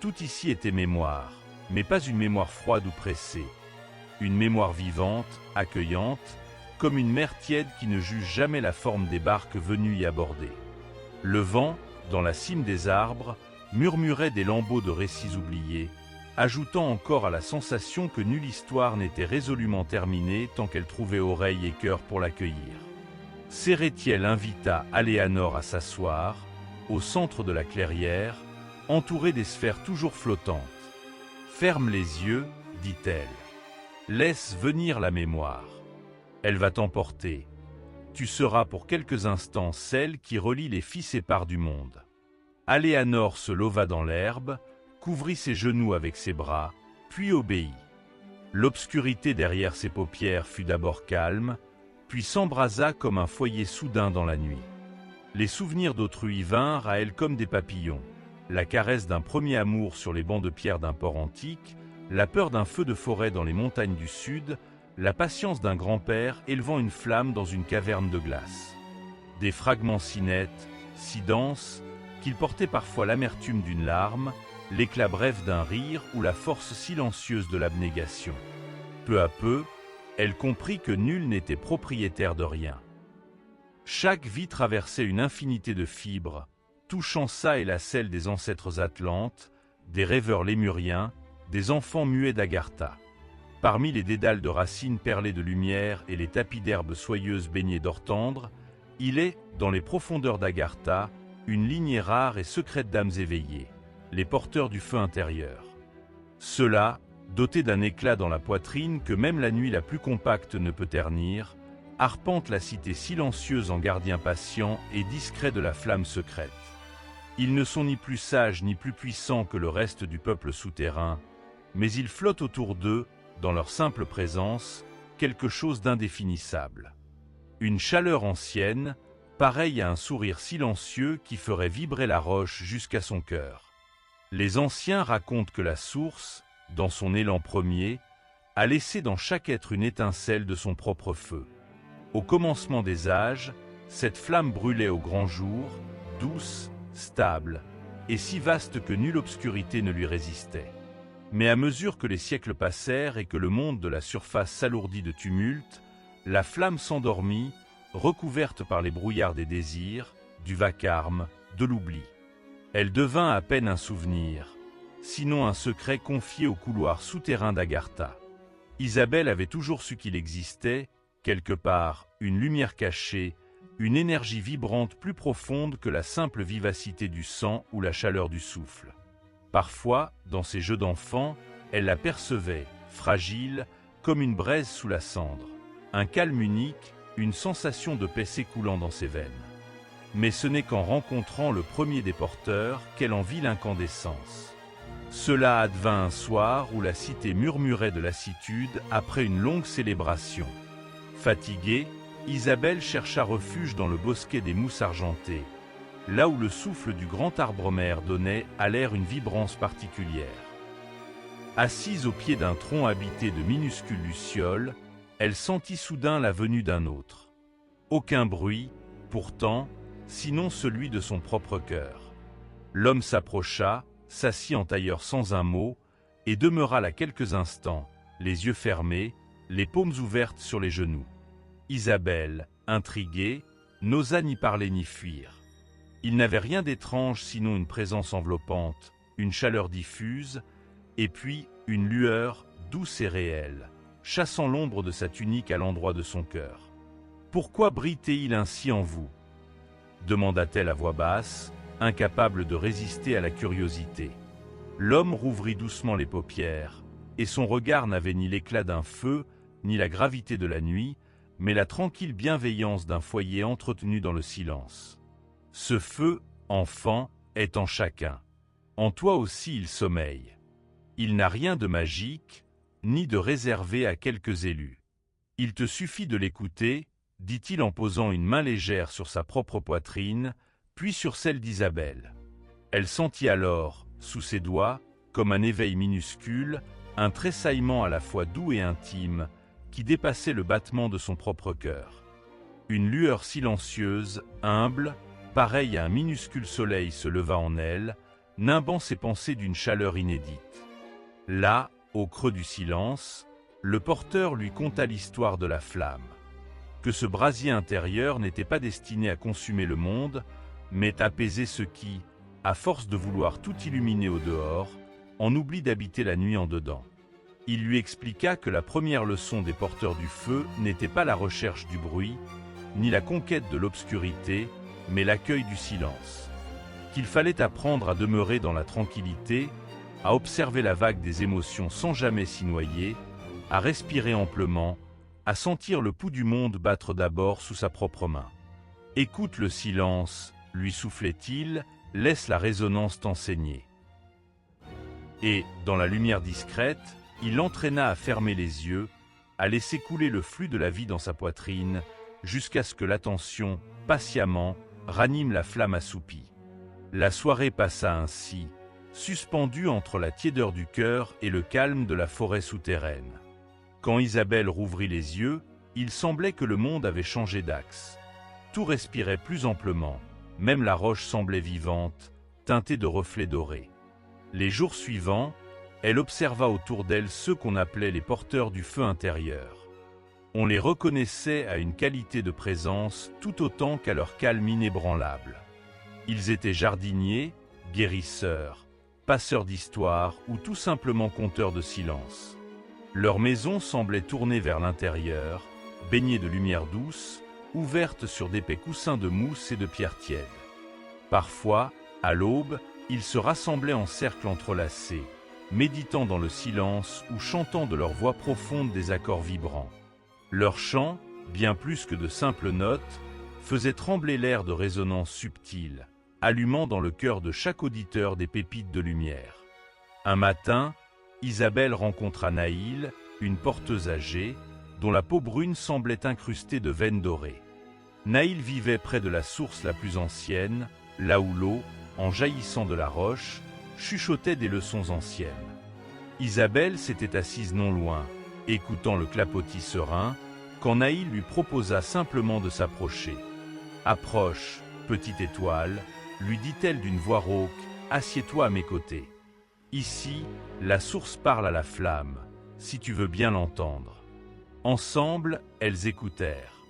S1: Tout ici était mémoire, mais pas une mémoire froide ou pressée. Une mémoire vivante, accueillante, comme une mer tiède qui ne juge jamais la forme des barques venues y aborder. Le vent, dans la cime des arbres, murmurait des lambeaux de récits oubliés, ajoutant encore à la sensation que nulle histoire n'était résolument terminée tant qu'elle trouvait oreille et cœur pour l'accueillir. Sérétiel invita Aléanor à s'asseoir, au centre de la clairière, entourée des sphères toujours flottantes. « Ferme les yeux, dit-elle. Laisse venir la mémoire. Elle va t'emporter. Tu seras pour quelques instants celle qui relie les fils épars du monde. » Aléanor se leva dans l'herbe, couvrit ses genoux avec ses bras, puis obéit. L'obscurité derrière ses paupières fut d'abord calme, puis s'embrasa comme un foyer soudain dans la nuit. Les souvenirs d'autrui vinrent à elle comme des papillons, la caresse d'un premier amour sur les bancs de pierre d'un port antique, la peur d'un feu de forêt dans les montagnes du sud, la patience d'un grand-père élevant une flamme dans une caverne de glace. Des fragments si nets, si denses, qu'ils portaient parfois l'amertume d'une larme, l'éclat bref d'un rire ou la force silencieuse de l'abnégation. Peu à peu, elle comprit que nul n'était propriétaire de rien. Chaque vie traversait une infinité de fibres, touchant ça et là celle des ancêtres atlantes, des rêveurs lémuriens, des enfants muets d'Agartha. Parmi les dédales de racines perlées de lumière et les tapis d'herbes soyeuses baignés d'or tendre, il est, dans les profondeurs d'Agartha, une lignée rare et secrète d'âmes éveillées, les porteurs du feu intérieur. Ceux-là, dotés d'un éclat dans la poitrine que même la nuit la plus compacte ne peut ternir, arpentent la cité silencieuse en gardiens patients et discrets de la flamme secrète. Ils ne sont ni plus sages ni plus puissants que le reste du peuple souterrain, mais ils flottent autour d'eux, dans leur simple présence, quelque chose d'indéfinissable. Une chaleur ancienne, pareille à un sourire silencieux qui ferait vibrer la roche jusqu'à son cœur. Les anciens racontent que la source, dans son élan premier, a laissé dans chaque être une étincelle de son propre feu. Au commencement des âges, cette flamme brûlait au grand jour, douce, stable, et si vaste que nulle obscurité ne lui résistait. Mais à mesure que les siècles passèrent et que le monde de la surface s'alourdit de tumulte, la flamme s'endormit, recouverte par les brouillards des désirs, du vacarme, de l'oubli. Elle devint à peine un souvenir, sinon un secret confié au couloir souterrain d'Agartha. Isabelle avait toujours su qu'il existait, quelque part, une lumière cachée, une énergie vibrante plus profonde que la simple vivacité du sang ou la chaleur du souffle. Parfois, dans ses jeux d'enfant, elle la percevait, fragile, comme une braise sous la cendre. Un calme unique, une sensation de paix s'écoulant dans ses veines. Mais ce n'est qu'en rencontrant le premier des porteurs qu'elle en vit l'incandescence. Cela advint un soir où la cité murmurait de lassitude après une longue célébration. Fatiguée, Isabelle chercha refuge dans le bosquet des mousses argentées, là où le souffle du grand arbre-mère donnait à l'air une vibrance particulière. Assise au pied d'un tronc habité de minuscules lucioles, elle sentit soudain la venue d'un autre. Aucun bruit, pourtant, sinon celui de son propre cœur. L'homme s'approcha, s'assit en tailleur sans un mot, et demeura là quelques instants, les yeux fermés, les paumes ouvertes sur les genoux. Isabelle, intriguée, n'osa ni parler ni fuir. Il n'avait rien d'étrange sinon une présence enveloppante, une chaleur diffuse, et puis une lueur douce et réelle, chassant l'ombre de sa tunique à l'endroit de son cœur. « Pourquoi brille-t-il ainsi en vous » demanda-t-elle à voix basse, incapable de résister à la curiosité. L'homme rouvrit doucement les paupières, et son regard n'avait ni l'éclat d'un feu, ni la gravité de la nuit, mais la tranquille bienveillance d'un foyer entretenu dans le silence. Ce feu, enfant, est en chacun. En toi aussi il sommeille. Il n'a rien de magique, ni de réservé à quelques élus. Il te suffit de l'écouter, dit-il en posant une main légère sur sa propre poitrine, puis sur celle d'Isabelle. Elle sentit alors, sous ses doigts, comme un éveil minuscule, un tressaillement à la fois doux et intime, qui dépassait le battement de son propre cœur. Une lueur silencieuse, humble, pareille à un minuscule soleil se leva en elle, nimbant ses pensées d'une chaleur inédite. Là, au creux du silence, le porteur lui conta l'histoire de la flamme. Que ce brasier intérieur n'était pas destiné à consumer le monde, mais apaiser ceux qui, à force de vouloir tout illuminer au dehors, en oublient d'habiter la nuit en dedans. Il lui expliqua que la première leçon des porteurs du feu n'était pas la recherche du bruit, ni la conquête de l'obscurité, mais l'accueil du silence. Qu'il fallait apprendre à demeurer dans la tranquillité, à observer la vague des émotions sans jamais s'y noyer, à respirer amplement, à sentir le pouls du monde battre d'abord sous sa propre main. « Écoute le silence », lui soufflait-il, « laisse la résonance t'enseigner. » Et, dans la lumière discrète, il l'entraîna à fermer les yeux, à laisser couler le flux de la vie dans sa poitrine, jusqu'à ce que l'attention, patiemment, ranime la flamme assoupie. La soirée passa ainsi, suspendue entre la tiédeur du cœur et le calme de la forêt souterraine. Quand Isabelle rouvrit les yeux, il semblait que le monde avait changé d'axe. Tout respirait plus amplement, même la roche semblait vivante, teintée de reflets dorés. Les jours suivants, elle observa autour d'elle ceux qu'on appelait les porteurs du feu intérieur. On les reconnaissait à une qualité de présence tout autant qu'à leur calme inébranlable. Ils étaient jardiniers, guérisseurs, passeurs d'histoire ou tout simplement conteurs de silence. Leur maison semblait tournée vers l'intérieur, baignée de lumière douce, ouverte sur d'épais coussins de mousse et de pierres tièdes. Parfois, à l'aube, ils se rassemblaient en cercles entrelacés, méditant dans le silence ou chantant de leur voix profonde des accords vibrants. Leur chant, bien plus que de simples notes, faisait trembler l'air de résonances subtiles, allumant dans le cœur de chaque auditeur des pépites de lumière. Un matin, Isabelle rencontra Naïl, une porteuse âgée, dont la peau brune semblait incrustée de veines dorées. Naïl vivait près de la source la plus ancienne, là où l'eau, en jaillissant de la roche, chuchotait des leçons anciennes. Isabelle s'était assise non loin, écoutant le clapotis serein, quand Naïl lui proposa simplement de s'approcher. « Approche, petite étoile », lui dit-elle d'une voix rauque, « assieds-toi à mes côtés. Ici, la source parle à la flamme, si tu veux bien l'entendre. » Ensemble, elles écoutèrent.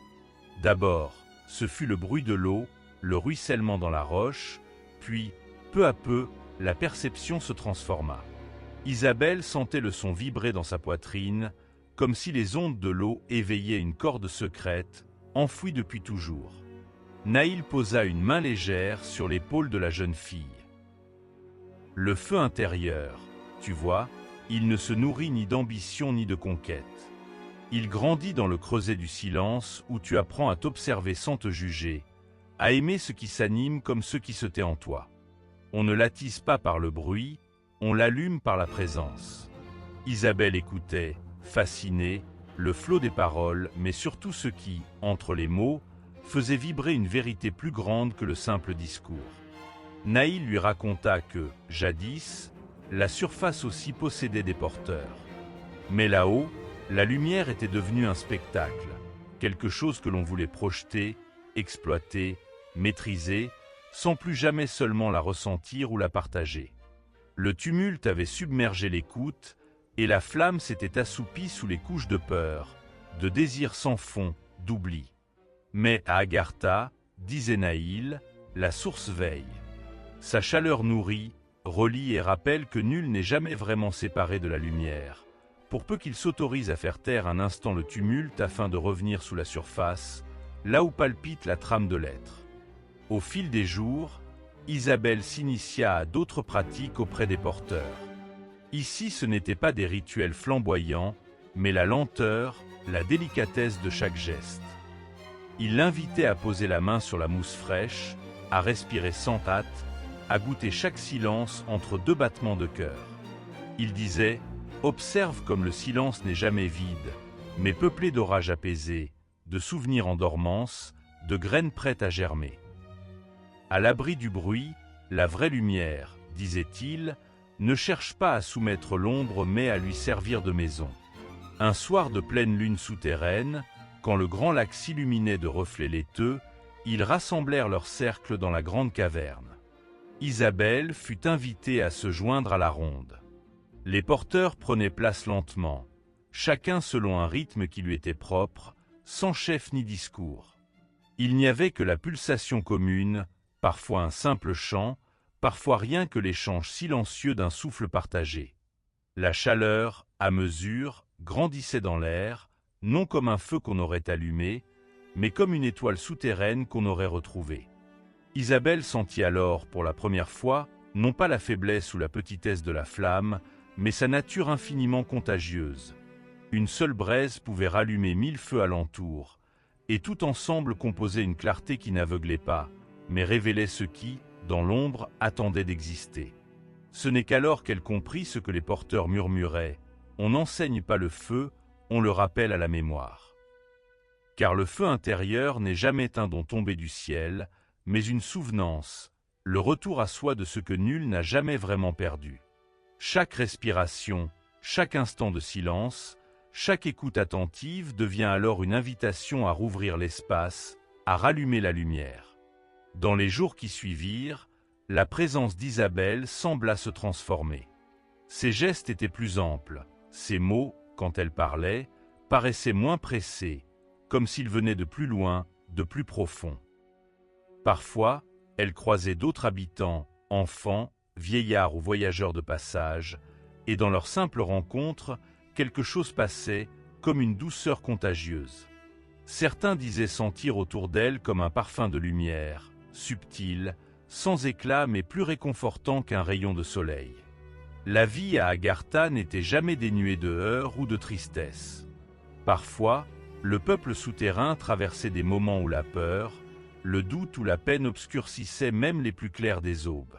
S1: D'abord, ce fut le bruit de l'eau, le ruissellement dans la roche, puis, peu à peu, la perception se transforma. Isabelle sentait le son vibrer dans sa poitrine, comme si les ondes de l'eau éveillaient une corde secrète, enfouie depuis toujours. Naïl posa une main légère sur l'épaule de la jeune fille. Le feu intérieur, tu vois, il ne se nourrit ni d'ambition ni de conquête. Il grandit dans le creuset du silence où tu apprends à t'observer sans te juger, à aimer ce qui s'anime comme ce qui se tait en toi. On ne l'attise pas par le bruit, on l'allume par la présence. Isabelle écoutait, fascinée, le flot des paroles, mais surtout ce qui, entre les mots, faisait vibrer une vérité plus grande que le simple discours. Naïl lui raconta que, jadis, la surface aussi possédait des porteurs. Mais là-haut, la lumière était devenue un spectacle, quelque chose que l'on voulait projeter, exploiter, maîtriser, sans plus jamais seulement la ressentir ou la partager. Le tumulte avait submergé l'écoute, et la flamme s'était assoupie sous les couches de peur, de désir sans fond, d'oubli. Mais à Agartha, disait Naïl, la source veille. Sa chaleur nourrit, relie et rappelle que nul n'est jamais vraiment séparé de la lumière, pour peu qu'il s'autorise à faire taire un instant le tumulte afin de revenir sous la surface, là où palpite la trame de l'être. Au fil des jours, Isabelle s'initia à d'autres pratiques auprès des porteurs. Ici, ce n'étaient pas des rituels flamboyants, mais la lenteur, la délicatesse de chaque geste. Il l'invitait à poser la main sur la mousse fraîche, à respirer sans hâte, à goûter chaque silence entre deux battements de cœur. Il disait « Observe comme le silence n'est jamais vide, mais peuplé d'orages apaisés, de souvenirs en dormance, de graines prêtes à germer. » À l'abri du bruit, la vraie lumière, disait-il, ne cherche pas à soumettre l'ombre mais à lui servir de maison. Un soir de pleine lune souterraine, quand le grand lac s'illuminait de reflets laiteux, ils rassemblèrent leur cercle dans la grande caverne. Isabelle fut invitée à se joindre à la ronde. Les porteurs prenaient place lentement, chacun selon un rythme qui lui était propre, sans chef ni discours. Il n'y avait que la pulsation commune, parfois un simple chant, parfois rien que l'échange silencieux d'un souffle partagé. La chaleur, à mesure, grandissait dans l'air, non comme un feu qu'on aurait allumé, mais comme une étoile souterraine qu'on aurait retrouvée. Isabelle sentit alors, pour la première fois, non pas la faiblesse ou la petitesse de la flamme, mais sa nature infiniment contagieuse. Une seule braise pouvait rallumer 1000 feux alentour, et tout ensemble composait une clarté qui n'aveuglait pas, mais révélait ce qui, dans l'ombre, attendait d'exister. Ce n'est qu'alors qu'elle comprit ce que les porteurs murmuraient. On n'enseigne pas le feu, on le rappelle à la mémoire. Car le feu intérieur n'est jamais un don tombé du ciel, mais une souvenance, le retour à soi de ce que nul n'a jamais vraiment perdu. Chaque respiration, chaque instant de silence, chaque écoute attentive devient alors une invitation à rouvrir l'espace, à rallumer la lumière. Dans les jours qui suivirent, la présence d'Isabelle sembla se transformer. Ses gestes étaient plus amples, ses mots, quand elle parlait, paraissaient moins pressés, comme s'ils venaient de plus loin, de plus profond. Parfois, elle croisait d'autres habitants, enfants, vieillards ou voyageurs de passage, et dans leur simple rencontre, quelque chose passait, comme une douceur contagieuse. Certains disaient sentir autour d'elle comme un parfum de lumière, subtil, sans éclat mais plus réconfortant qu'un rayon de soleil. La vie à Agartha n'était jamais dénuée de heurts ou de tristesse. Parfois, le peuple souterrain traversait des moments où la peur, le doute ou la peine obscurcissaient même les plus clairs des aubes.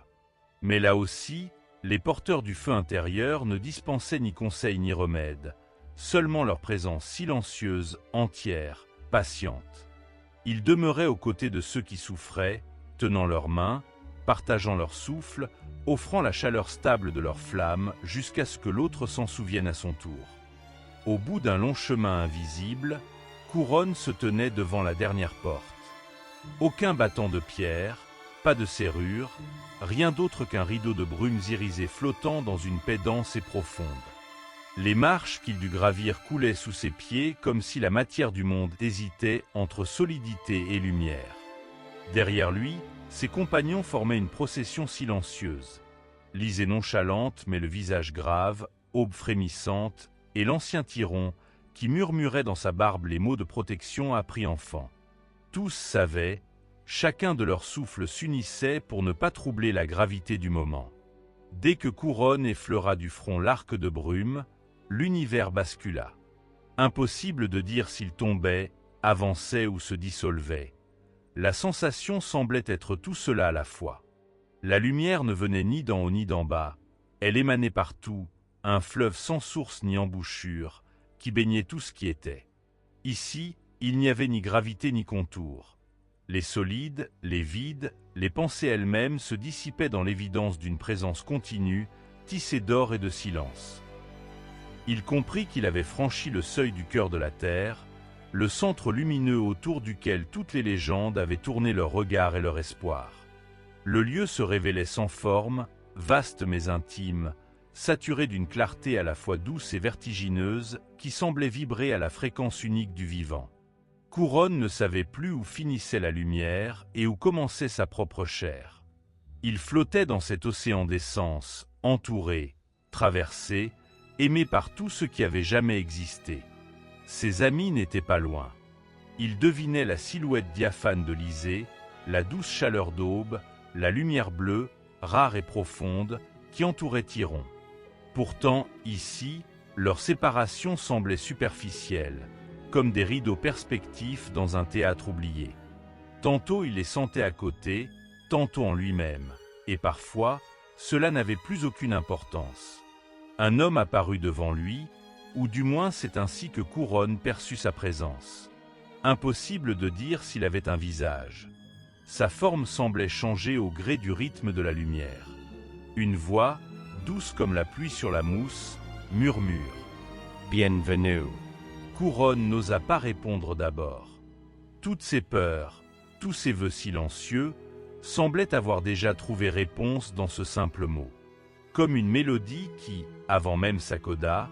S1: Mais là aussi, les porteurs du feu intérieur ne dispensaient ni conseils ni remèdes, seulement leur présence silencieuse, entière, patiente. Ils demeuraient aux côtés de ceux qui souffraient, tenant leurs mains, partageant leur souffle, offrant la chaleur stable de leur flamme jusqu'à ce que l'autre s'en souvienne à son tour. Au bout d'un long chemin invisible, Couronne se tenait devant la dernière porte. Aucun battant de pierre, pas de serrure, rien d'autre qu'un rideau de brumes irisées flottant dans une paix dense et profonde. Les marches qu'il dut gravir coulaient sous ses pieds comme si la matière du monde hésitait entre solidité et lumière. Derrière lui, ses compagnons formaient une procession silencieuse. Lisée nonchalante mais le visage grave, aube frémissante, et l'ancien Tyron qui murmurait dans sa barbe les mots de protection appris enfant. Tous savaient, chacun de leurs souffles s'unissait pour ne pas troubler la gravité du moment. Dès que Couronne effleura du front l'arc de brume, l'univers bascula. Impossible de dire s'il tombait, avançait ou se dissolvait. La sensation semblait être tout cela à la fois. La lumière ne venait ni d'en haut ni d'en bas, elle émanait partout, un fleuve sans source ni embouchure, qui baignait tout ce qui était. Ici, il n'y avait ni gravité ni contour. Les solides, les vides, les pensées elles-mêmes se dissipaient dans l'évidence d'une présence continue, tissée d'or et de silence. Il comprit qu'il avait franchi le seuil du cœur de la terre, le centre lumineux autour duquel toutes les légendes avaient tourné leur regard et leur espoir. Le lieu se révélait sans forme, vaste mais intime, saturé d'une clarté à la fois douce et vertigineuse qui semblait vibrer à la fréquence unique du vivant. Couronne ne savait plus où finissait la lumière et où commençait sa propre chair. Il flottait dans cet océan d'essence, entouré, traversé, aimé par tout ce qui avait jamais existé. Ses amis n'étaient pas loin. Il devinait la silhouette diaphane de l'Isée, la douce chaleur d'aube, la lumière bleue, rare et profonde, qui entourait Tyron. Pourtant, ici, leur séparation semblait superficielle, comme des rideaux perspectifs dans un théâtre oublié. Tantôt il les sentait à côté, tantôt en lui-même, et parfois, cela n'avait plus aucune importance. Un homme apparut devant lui, ou du moins c'est ainsi que Couronne perçut sa présence. Impossible de dire s'il avait un visage. Sa forme semblait changer au gré du rythme de la lumière. Une voix, douce comme la pluie sur la mousse, murmure « Bienvenue ». Couronne n'osa pas répondre d'abord. Toutes ses peurs, tous ses vœux silencieux, semblaient avoir déjà trouvé réponse dans ce simple mot. Comme une mélodie qui, avant même sa coda,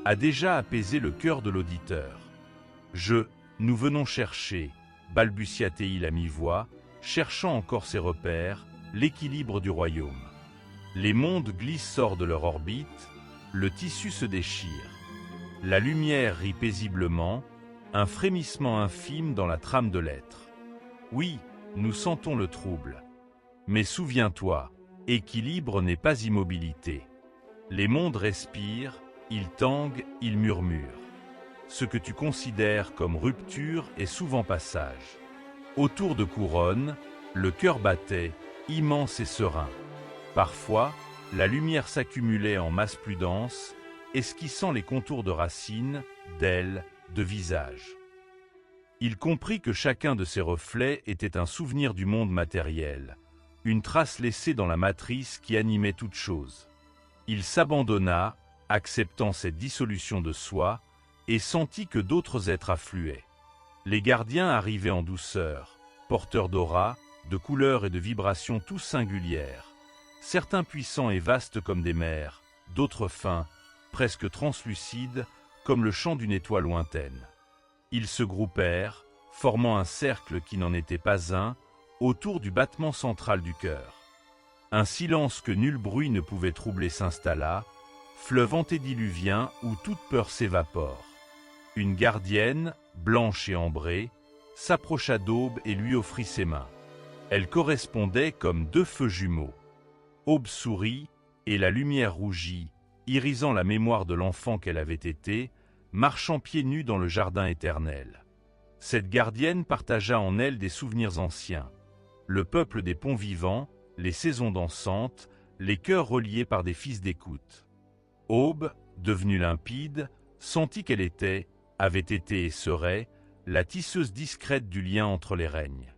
S1: a déjà apaisé le cœur de l'auditeur. Nous venons chercher, balbutia Théil à mi-voix, cherchant encore ses repères, l'équilibre du royaume. Les mondes glissent hors de leur orbite, le tissu se déchire. La lumière rit paisiblement, un frémissement infime dans la trame de l'être. Oui, nous sentons le trouble. Mais souviens-toi, équilibre n'est pas immobilité. Les mondes respirent, ils tanguent, ils murmurent. Ce que tu considères comme rupture est souvent passage. Autour de Couronne, le cœur battait, immense et serein. Parfois, la lumière s'accumulait en masse plus dense, esquissant les contours de racines, d'ailes, de visages. Il comprit que chacun de ces reflets était un souvenir du monde matériel, une trace laissée dans la matrice qui animait toute chose. Il s'abandonna, acceptant cette dissolution de soi, et sentit que d'autres êtres affluaient. Les gardiens arrivaient en douceur, porteurs d'aura, de couleurs et de vibrations tous singulières, certains puissants et vastes comme des mers, d'autres fins, presque translucides, comme le chant d'une étoile lointaine. Ils se groupèrent, formant un cercle qui n'en était pas un, autour du battement central du cœur. Un silence que nul bruit ne pouvait troubler s'installa, fleuve antédiluvien où toute peur s'évapore. Une gardienne, blanche et ambrée, s'approcha d'Aube et lui offrit ses mains. Elles correspondaient comme deux feux jumeaux. Aube sourit, et la lumière rougit, irisant la mémoire de l'enfant qu'elle avait été, marchant pieds nus dans le jardin éternel. Cette gardienne partagea en elle des souvenirs anciens. Le peuple des ponts vivants, les saisons dansantes, les cœurs reliés par des fils d'écoute. Aube, devenue limpide, sentit qu'elle avait été et serait, la tisseuse discrète du lien entre les règnes.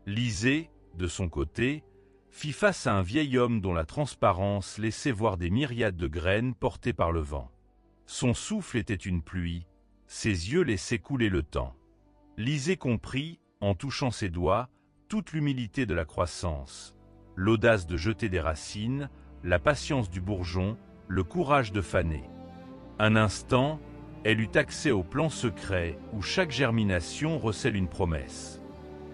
S1: Lysée, de son côté, fit face à un vieil homme dont la transparence laissait voir des myriades de graines portées par le vent. Son souffle était une pluie, ses yeux laissaient couler le temps. Lysée comprit, en touchant ses doigts, toute l'humilité de la croissance, l'audace de jeter des racines, la patience du bourgeon, le courage de faner. Un instant, elle eut accès au plan secret où chaque germination recèle une promesse.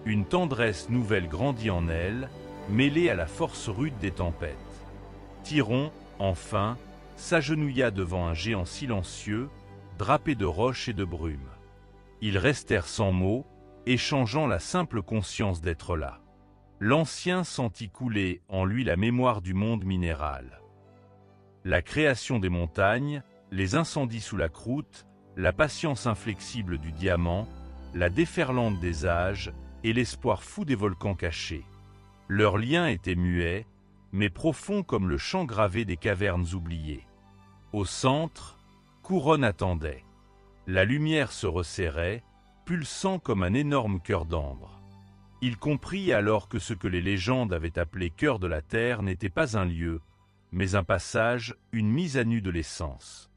S1: Une tendresse nouvelle grandit en elle, mêlée à la force rude des tempêtes. Tyron, enfin, s'agenouilla devant un géant silencieux, drapé de roches et de brume. Ils restèrent sans mots, échangeant la simple conscience d'être là. L'ancien sentit couler en lui la mémoire du monde minéral. La création des montagnes, les incendies sous la croûte, la patience inflexible du diamant, la déferlante des âges et l'espoir fou des volcans cachés. Leur lien était muet, mais profond comme le chant gravé des cavernes oubliées. Au centre, Couronne attendait. La lumière se resserrait, pulsant comme un énorme cœur d'ambre. Il comprit alors que ce que les légendes avaient appelé cœur de la terre n'était pas un lieu, mais un passage, une mise à nu de l'essence.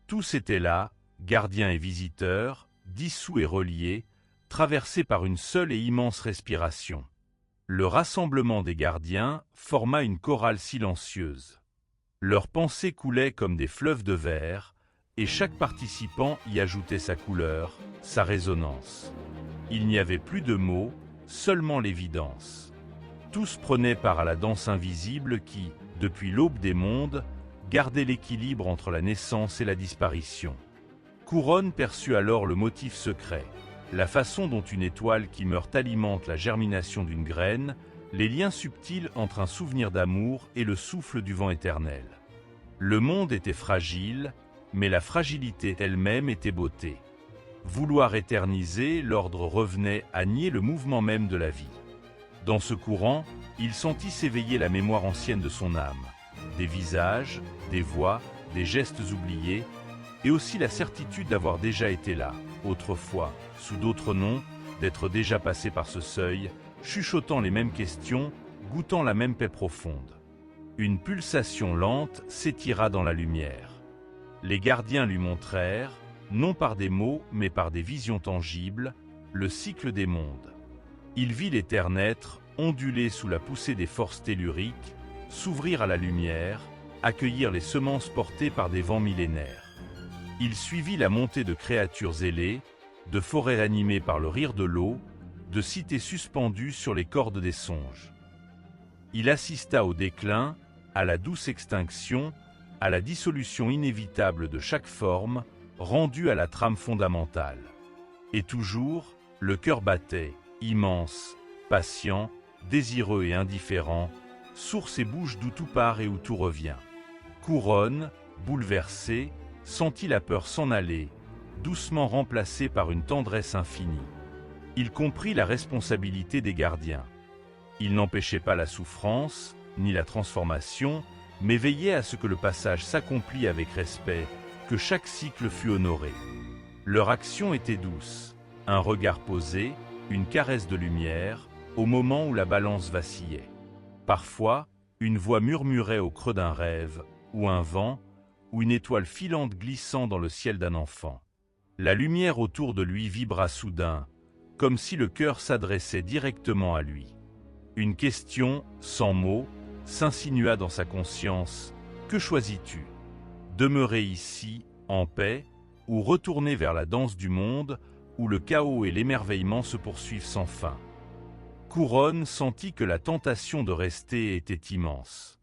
S1: Tous étaient là, gardiens et visiteurs, dissous et reliés, traversés par une seule et immense respiration. Le rassemblement des gardiens forma une chorale silencieuse. Leurs pensées coulaient comme des fleuves de verre, et chaque participant y ajoutait sa couleur, sa résonance. Il n'y avait plus de mots, seulement l'évidence. Tous prenaient part à la danse invisible qui, depuis l'aube des mondes, gardait l'équilibre entre la naissance et la disparition. Couronne perçut alors le motif secret, la façon dont une étoile qui meurt alimente la germination d'une graine, les liens subtils entre un souvenir d'amour et le souffle du vent éternel. Le monde était fragile, mais la fragilité elle-même était beauté. Vouloir éterniser, l'ordre revenait à nier le mouvement même de la vie. Dans ce courant, il sentit s'éveiller la mémoire ancienne de son âme, des visages, des voix, des gestes oubliés, et aussi la certitude d'avoir déjà été là, autrefois, sous d'autres noms, d'être déjà passé par ce seuil, chuchotant les mêmes questions, goûtant la même paix profonde. Une pulsation lente s'étira dans la lumière. Les gardiens lui montrèrent, non par des mots mais par des visions tangibles, le cycle des mondes. Il vit les terres naître, onduler sous la poussée des forces telluriques, s'ouvrir à la lumière, accueillir les semences portées par des vents millénaires. Il suivit la montée de créatures ailées, de forêts animées par le rire de l'eau, de cités suspendues sur les cordes des songes. Il assista au déclin, à la douce extinction, à la dissolution inévitable de chaque forme, rendue à la trame fondamentale. Et toujours, le cœur battait, immense, patient, désireux et indifférent, source et bouche d'où tout part et où tout revient. Couronne, bouleversée, sentit la peur s'en aller, doucement remplacée par une tendresse infinie. Il comprit la responsabilité des gardiens. Il n'empêchait pas la souffrance, ni la transformation, mais veillait à ce que le passage s'accomplît avec respect, que chaque cycle fût honoré. Leur action était douce, un regard posé, une caresse de lumière, au moment où la balance vacillait. Parfois, une voix murmurait au creux d'un rêve, ou un vent, ou une étoile filante glissant dans le ciel d'un enfant. La lumière autour de lui vibra soudain, comme si le cœur s'adressait directement à lui. Une question, sans mots, s'insinua dans sa conscience. Que choisis-tu? Demeurer ici, en paix, ou retourner vers la danse du monde, où le chaos et l'émerveillement se poursuivent sans fin? Couronne sentit que la tentation de rester était immense.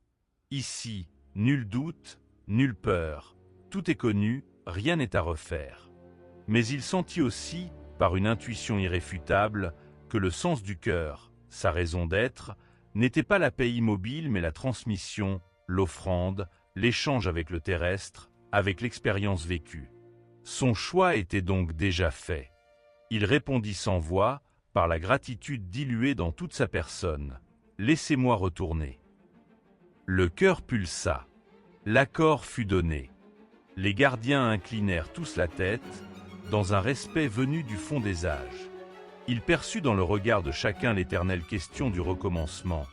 S1: Ici, nul doute, nulle peur, tout est connu, rien n'est à refaire. Mais il sentit aussi, par une intuition irréfutable, que le sens du cœur, sa raison d'être, n'était pas la paix immobile mais la transmission, l'offrande, l'échange avec le terrestre, avec l'expérience vécue. Son choix était donc déjà fait. Il répondit sans voix, par la gratitude diluée dans toute sa personne. « Laissez-moi retourner. » Le cœur pulsa. L'accord fut donné. Les gardiens inclinèrent tous la tête, dans un respect venu du fond des âges. Il perçut dans le regard de chacun l'éternelle question du recommencement.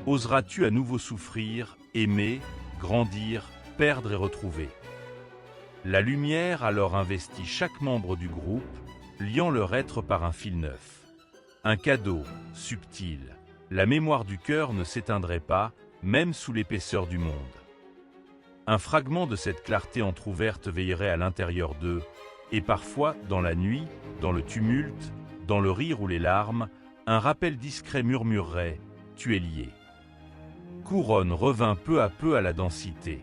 S1: Oseras-tu à nouveau souffrir, aimer, grandir, perdre et retrouver? La lumière alors investit chaque membre du groupe, liant leur être par un fil neuf. Un cadeau, subtil. La mémoire du cœur ne s'éteindrait pas, même sous l'épaisseur du monde. Un fragment de cette clarté entr'ouverte veillerait à l'intérieur d'eux, et parfois, dans la nuit, dans le tumulte, dans le rire ou les larmes, un rappel discret murmurerait « Tu es lié ». Couronne revint peu à peu à la densité.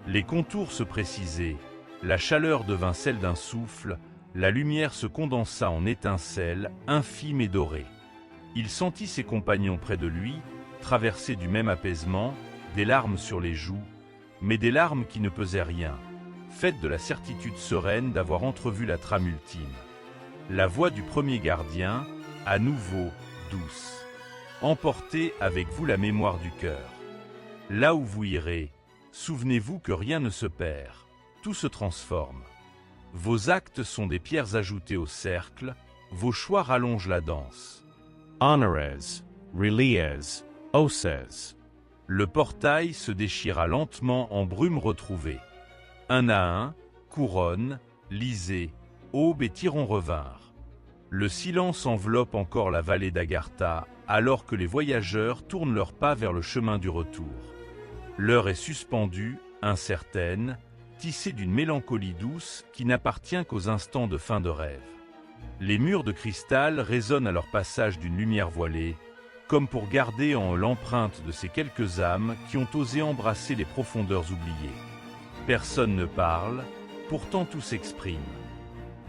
S1: Les contours se précisaient, la chaleur devint celle d'un souffle, la lumière se condensa en étincelles, infime et dorée. Il sentit ses compagnons près de lui, traversés du même apaisement, des larmes sur les joues, mais des larmes qui ne pesaient rien, faites de la certitude sereine d'avoir entrevu la trame ultime. La voix du premier gardien, à nouveau douce. Emportez avec vous la mémoire du cœur. Là où vous irez, souvenez-vous que rien ne se perd, tout se transforme. Vos actes sont des pierres ajoutées au cercle, vos choix rallongent la danse.
S2: Honores, relies, oses.
S1: Le portail se déchira lentement en brume retrouvée. Un à un, couronne, lisez, aube et Tyron revinrent. Le silence enveloppe encore la vallée d'Agartha, alors que les voyageurs tournent leurs pas vers le chemin du retour. L'heure est suspendue, incertaine, tissée d'une mélancolie douce qui n'appartient qu'aux instants de fin de rêve. Les murs de cristal résonnent à leur passage d'une lumière voilée, comme pour garder en eux l'empreinte de ces quelques âmes qui ont osé embrasser les profondeurs oubliées. Personne ne parle, pourtant tout s'exprime.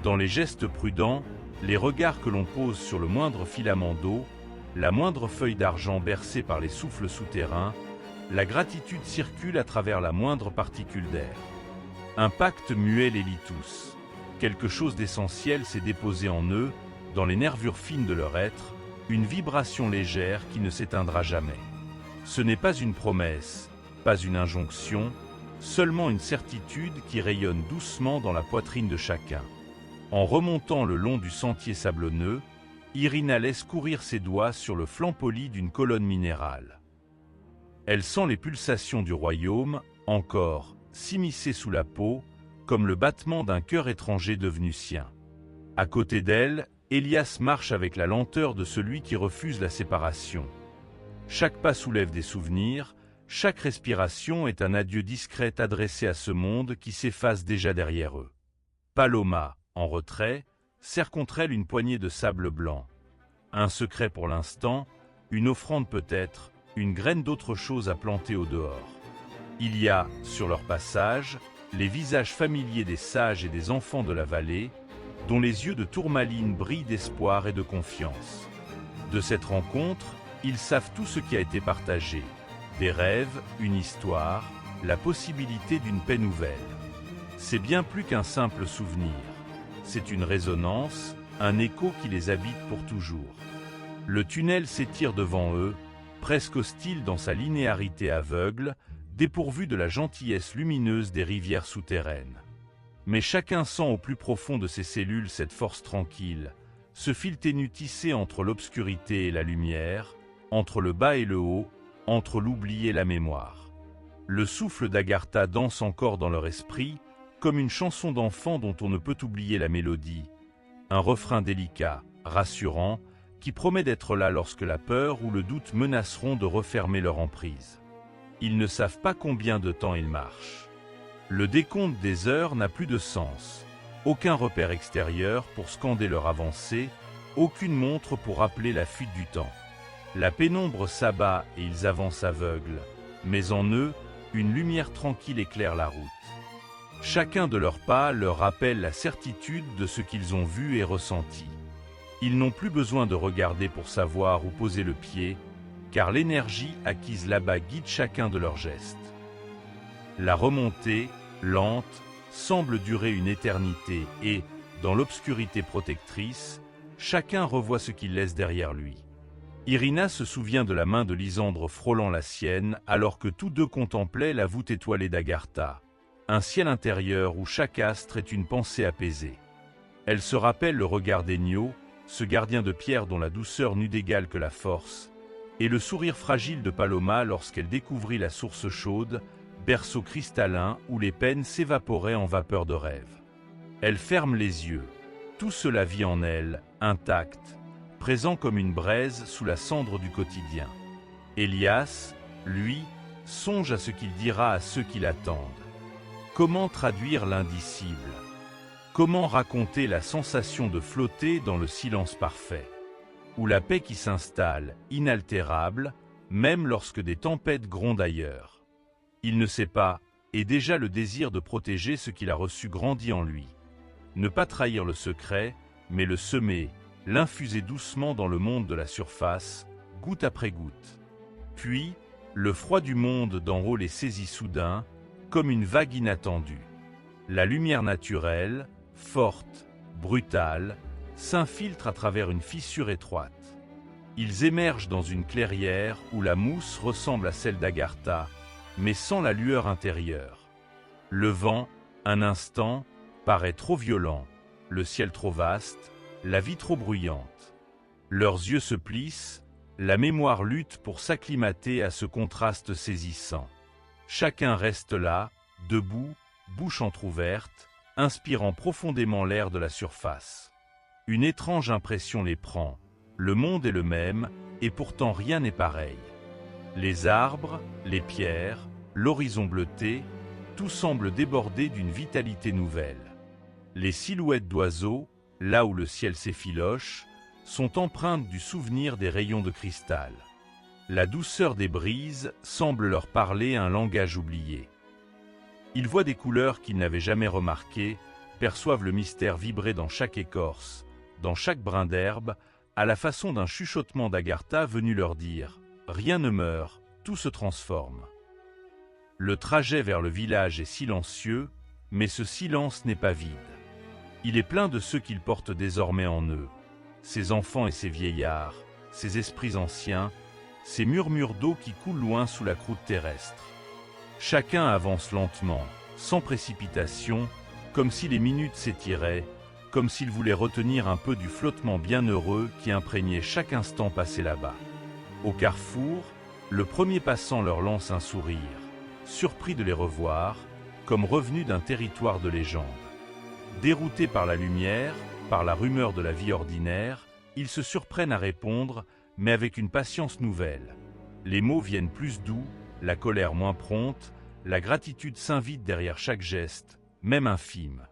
S1: Dans les gestes prudents, les regards que l'on pose sur le moindre filament d'eau, la moindre feuille d'argent bercée par les souffles souterrains, la gratitude circule à travers la moindre particule d'air. Un pacte muet les lie tous. Quelque chose d'essentiel s'est déposé en eux, dans les nervures fines de leur être, une vibration légère qui ne s'éteindra jamais. Ce n'est pas une promesse, pas une injonction, seulement une certitude qui rayonne doucement dans la poitrine de chacun. En remontant le long du sentier sablonneux, Irina laisse courir ses doigts sur le flanc poli d'une colonne minérale. Elle sent les pulsations du royaume, encore, s'immiscer sous la peau, comme le battement d'un cœur étranger devenu sien. À côté d'elle, Elias marche avec la lenteur de celui qui refuse la séparation. Chaque pas soulève des souvenirs, chaque respiration est un adieu discret adressé à ce monde qui s'efface déjà derrière eux. Paloma, en retrait, serre contre elle une poignée de sable blanc. Un secret pour l'instant, une offrande peut-être, une graine d'autre chose à planter au dehors. Il y a, sur leur passage, les visages familiers des sages et des enfants de la vallée, dont les yeux de tourmaline brillent d'espoir et de confiance. De cette rencontre, ils savent tout ce qui a été partagé. Des rêves, une histoire, la possibilité d'une paix nouvelle. C'est bien plus qu'un simple souvenir. C'est une résonance, un écho qui les habite pour toujours. Le tunnel s'étire devant eux, presque hostile dans sa linéarité aveugle, dépourvu de la gentillesse lumineuse des rivières souterraines. Mais chacun sent au plus profond de ses cellules cette force tranquille, ce fil ténu tissé entre l'obscurité et la lumière, entre le bas et le haut, entre l'oubli et la mémoire. Le souffle d'Agartha danse encore dans leur esprit, comme une chanson d'enfant dont on ne peut oublier la mélodie, un refrain délicat, rassurant, qui promet d'être là lorsque la peur ou le doute menaceront de refermer leur emprise. Ils ne savent pas combien de temps ils marchent. Le décompte des heures n'a plus de sens. Aucun repère extérieur pour scander leur avancée, aucune montre pour rappeler la fuite du temps. La pénombre s'abat et ils avancent aveugles, mais en eux, une lumière tranquille éclaire la route. Chacun de leurs pas leur rappelle la certitude de ce qu'ils ont vu et ressenti. Ils n'ont plus besoin de regarder pour savoir où poser le pied, car l'énergie acquise là-bas guide chacun de leurs gestes. La remontée, lente, semble durer une éternité et, dans l'obscurité protectrice, chacun revoit ce qu'il laisse derrière lui. Irina se souvient de la main de Lysandre frôlant la sienne alors que tous deux contemplaient la voûte étoilée d'Agartha, un ciel intérieur où chaque astre est une pensée apaisée. Elle se rappelle le regard d'Ennio, ce gardien de pierre dont la douceur n'eut d'égal que la force, et le sourire fragile de Paloma lorsqu'elle découvrit la source chaude, berceau cristallin où les peines s'évaporaient en vapeur de rêve. Elle ferme les yeux. Tout cela vit en elle, intact, présent comme une braise sous la cendre du quotidien. Elias, lui, songe à ce qu'il dira à ceux qui l'attendent. Comment traduire l'indicible? Comment raconter la sensation de flotter dans le silence parfait, ou la paix qui s'installe, inaltérable, même lorsque des tempêtes grondent ailleurs? Il ne sait pas, et déjà le désir de protéger ce qu'il a reçu grandit en lui. Ne pas trahir le secret, mais le semer, l'infuser doucement dans le monde de la surface, goutte après goutte. Puis, le froid du monde d'en haut les saisit soudain, comme une vague inattendue. La lumière naturelle, forte, brutale, s'infiltre à travers une fissure étroite. Ils émergent dans une clairière où la mousse ressemble à celle d'Agartha, mais sans la lueur intérieure. Le vent, un instant, paraît trop violent, le ciel trop vaste, la vie trop bruyante. Leurs yeux se plissent, la mémoire lutte pour s'acclimater à ce contraste saisissant. Chacun reste là, debout, bouche entr'ouverte, inspirant profondément l'air de la surface. Une étrange impression les prend. Le monde est le même, et pourtant rien n'est pareil. Les arbres, les pierres, l'horizon bleuté, tout semble déborder d'une vitalité nouvelle. Les silhouettes d'oiseaux, là où le ciel s'effiloche, sont empreintes du souvenir des rayons de cristal. La douceur des brises semble leur parler un langage oublié. Ils voient des couleurs qu'ils n'avaient jamais remarquées, perçoivent le mystère vibrer dans chaque écorce, dans chaque brin d'herbe, à la façon d'un chuchotement d'Agartha venu leur dire « Rien ne meurt, tout se transforme ». Le trajet vers le village est silencieux, mais ce silence n'est pas vide. Il est plein de ceux qu'ils portent désormais en eux, ces enfants et ces vieillards, ces esprits anciens, ces murmures d'eau qui coulent loin sous la croûte terrestre. Chacun avance lentement, sans précipitation, comme si les minutes s'étiraient, comme s'il voulait retenir un peu du flottement bienheureux qui imprégnait chaque instant passé là-bas. Au carrefour, le premier passant leur lance un sourire, surpris de les revoir, comme revenus d'un territoire de légende. Déroutés par la lumière, par la rumeur de la vie ordinaire, ils se surprennent à répondre, mais avec une patience nouvelle. Les mots viennent plus doux, la colère moins prompte, la gratitude s'invite derrière chaque geste, même infime.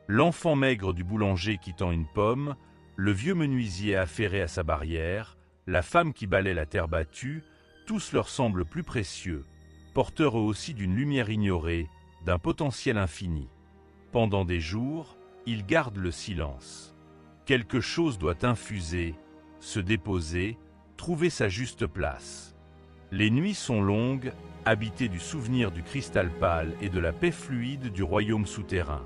S1: L'enfant maigre du boulanger qui tend une pomme, le vieux menuisier affairé à sa barrière, la femme qui balaie la terre battue, tous leur semblent plus précieux, porteurs eux aussi d'une lumière ignorée, d'un potentiel infini. Pendant des jours, ils gardent le silence. Quelque chose doit infuser, se déposer, trouver sa juste place. Les nuits sont longues, habitées du souvenir du cristal pâle et de la paix fluide du royaume souterrain.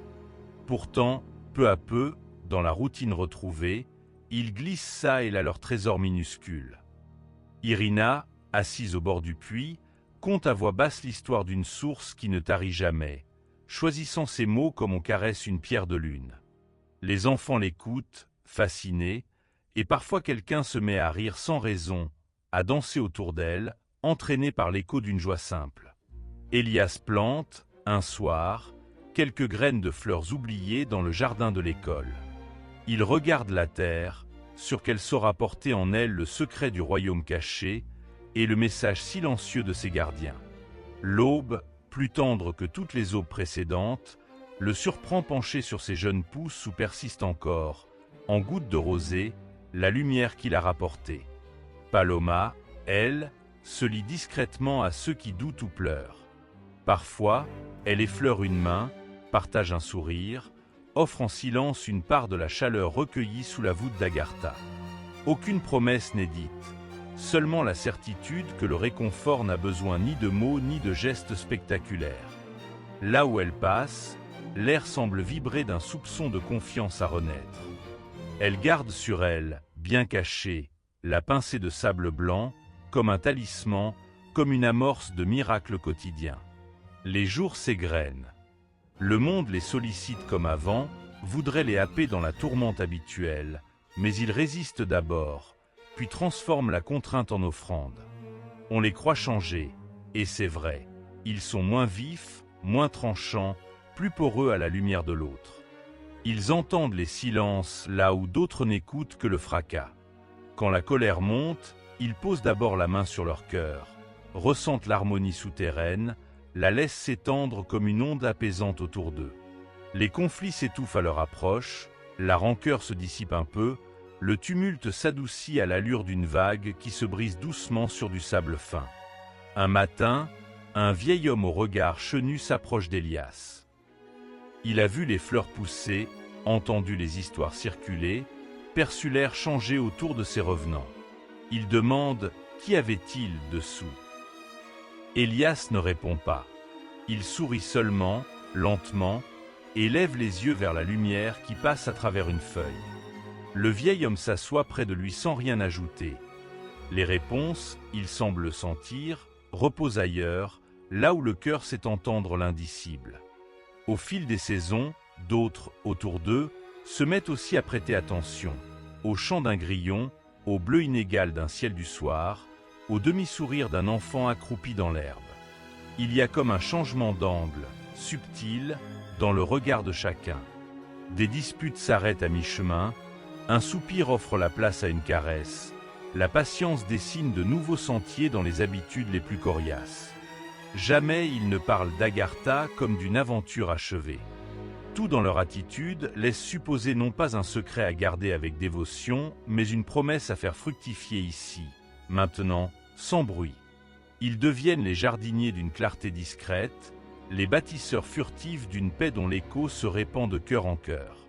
S1: Pourtant, peu à peu, dans la routine retrouvée, ils glissent çà et là leur trésor minuscule. Irina, assise au bord du puits, conte à voix basse l'histoire d'une source qui ne tarit jamais, choisissant ses mots comme on caresse une pierre de lune. Les enfants l'écoutent, fascinés, et parfois quelqu'un se met à rire sans raison, à danser autour d'elle, entraîné par l'écho d'une joie simple. Elias plante, un soir, quelques graines de fleurs oubliées dans le jardin de l'école. Il regarde la terre, sûr qu'elle saura porter en elle le secret du royaume caché et le message silencieux de ses gardiens. L'aube, plus tendre que toutes les aubes précédentes, le surprend penché sur ses jeunes pousses où persiste encore, en gouttes de rosée, la lumière qu'il a rapportée. Paloma, elle, se lie discrètement à ceux qui doutent ou pleurent. Parfois, elle effleure une main, partage un sourire, offre en silence une part de la chaleur recueillie sous la voûte d'Agartha. Aucune promesse n'est dite, seulement la certitude que le réconfort n'a besoin ni de mots ni de gestes spectaculaires. Là où elle passe, l'air semble vibrer d'un soupçon de confiance à renaître. Elle garde sur elle, bien cachée, la pincée de sable blanc, comme un talisman, comme une amorce de miracle quotidien. Les jours s'égrènent. Le monde les sollicite comme avant, voudrait les happer dans la tourmente habituelle, mais ils résistent d'abord, puis transforment la contrainte en offrande. On les croit changés, et c'est vrai, ils sont moins vifs, moins tranchants, plus poreux à la lumière de l'autre. Ils entendent les silences là où d'autres n'écoutent que le fracas. Quand la colère monte, ils posent d'abord la main sur leur cœur, ressentent l'harmonie souterraine, la laissent s'étendre comme une onde apaisante autour d'eux. Les conflits s'étouffent à leur approche, la rancœur se dissipe un peu, le tumulte s'adoucit à l'allure d'une vague qui se brise doucement sur du sable fin. Un matin, un vieil homme au regard chenu s'approche d'Elias. Il a vu les fleurs pousser, entendu les histoires circuler, perçu l'air changer autour de ses revenants. Il demande « Qu'y avait-il dessous ?» Elias ne répond pas. Il sourit seulement, lentement, et lève les yeux vers la lumière qui passe à travers une feuille. Le vieil homme s'assoit près de lui sans rien ajouter. Les réponses, il semble le sentir, reposent ailleurs, là où le cœur sait entendre l'indicible. Au fil des saisons, d'autres, autour d'eux, se mettent aussi à prêter attention, au chant d'un grillon, au bleu inégal d'un ciel du soir, au demi-sourire d'un enfant accroupi dans l'herbe. Il y a comme un changement d'angle, subtil, dans le regard de chacun. Des disputes s'arrêtent à mi-chemin, un soupir offre la place à une caresse, la patience dessine de nouveaux sentiers dans les habitudes les plus coriaces. Jamais ils ne parlent d'Agartha comme d'une aventure achevée. Tout dans leur attitude laisse supposer non pas un secret à garder avec dévotion, mais une promesse à faire fructifier ici, maintenant, sans bruit. Ils deviennent les jardiniers d'une clarté discrète, les bâtisseurs furtifs d'une paix dont l'écho se répand de cœur en cœur.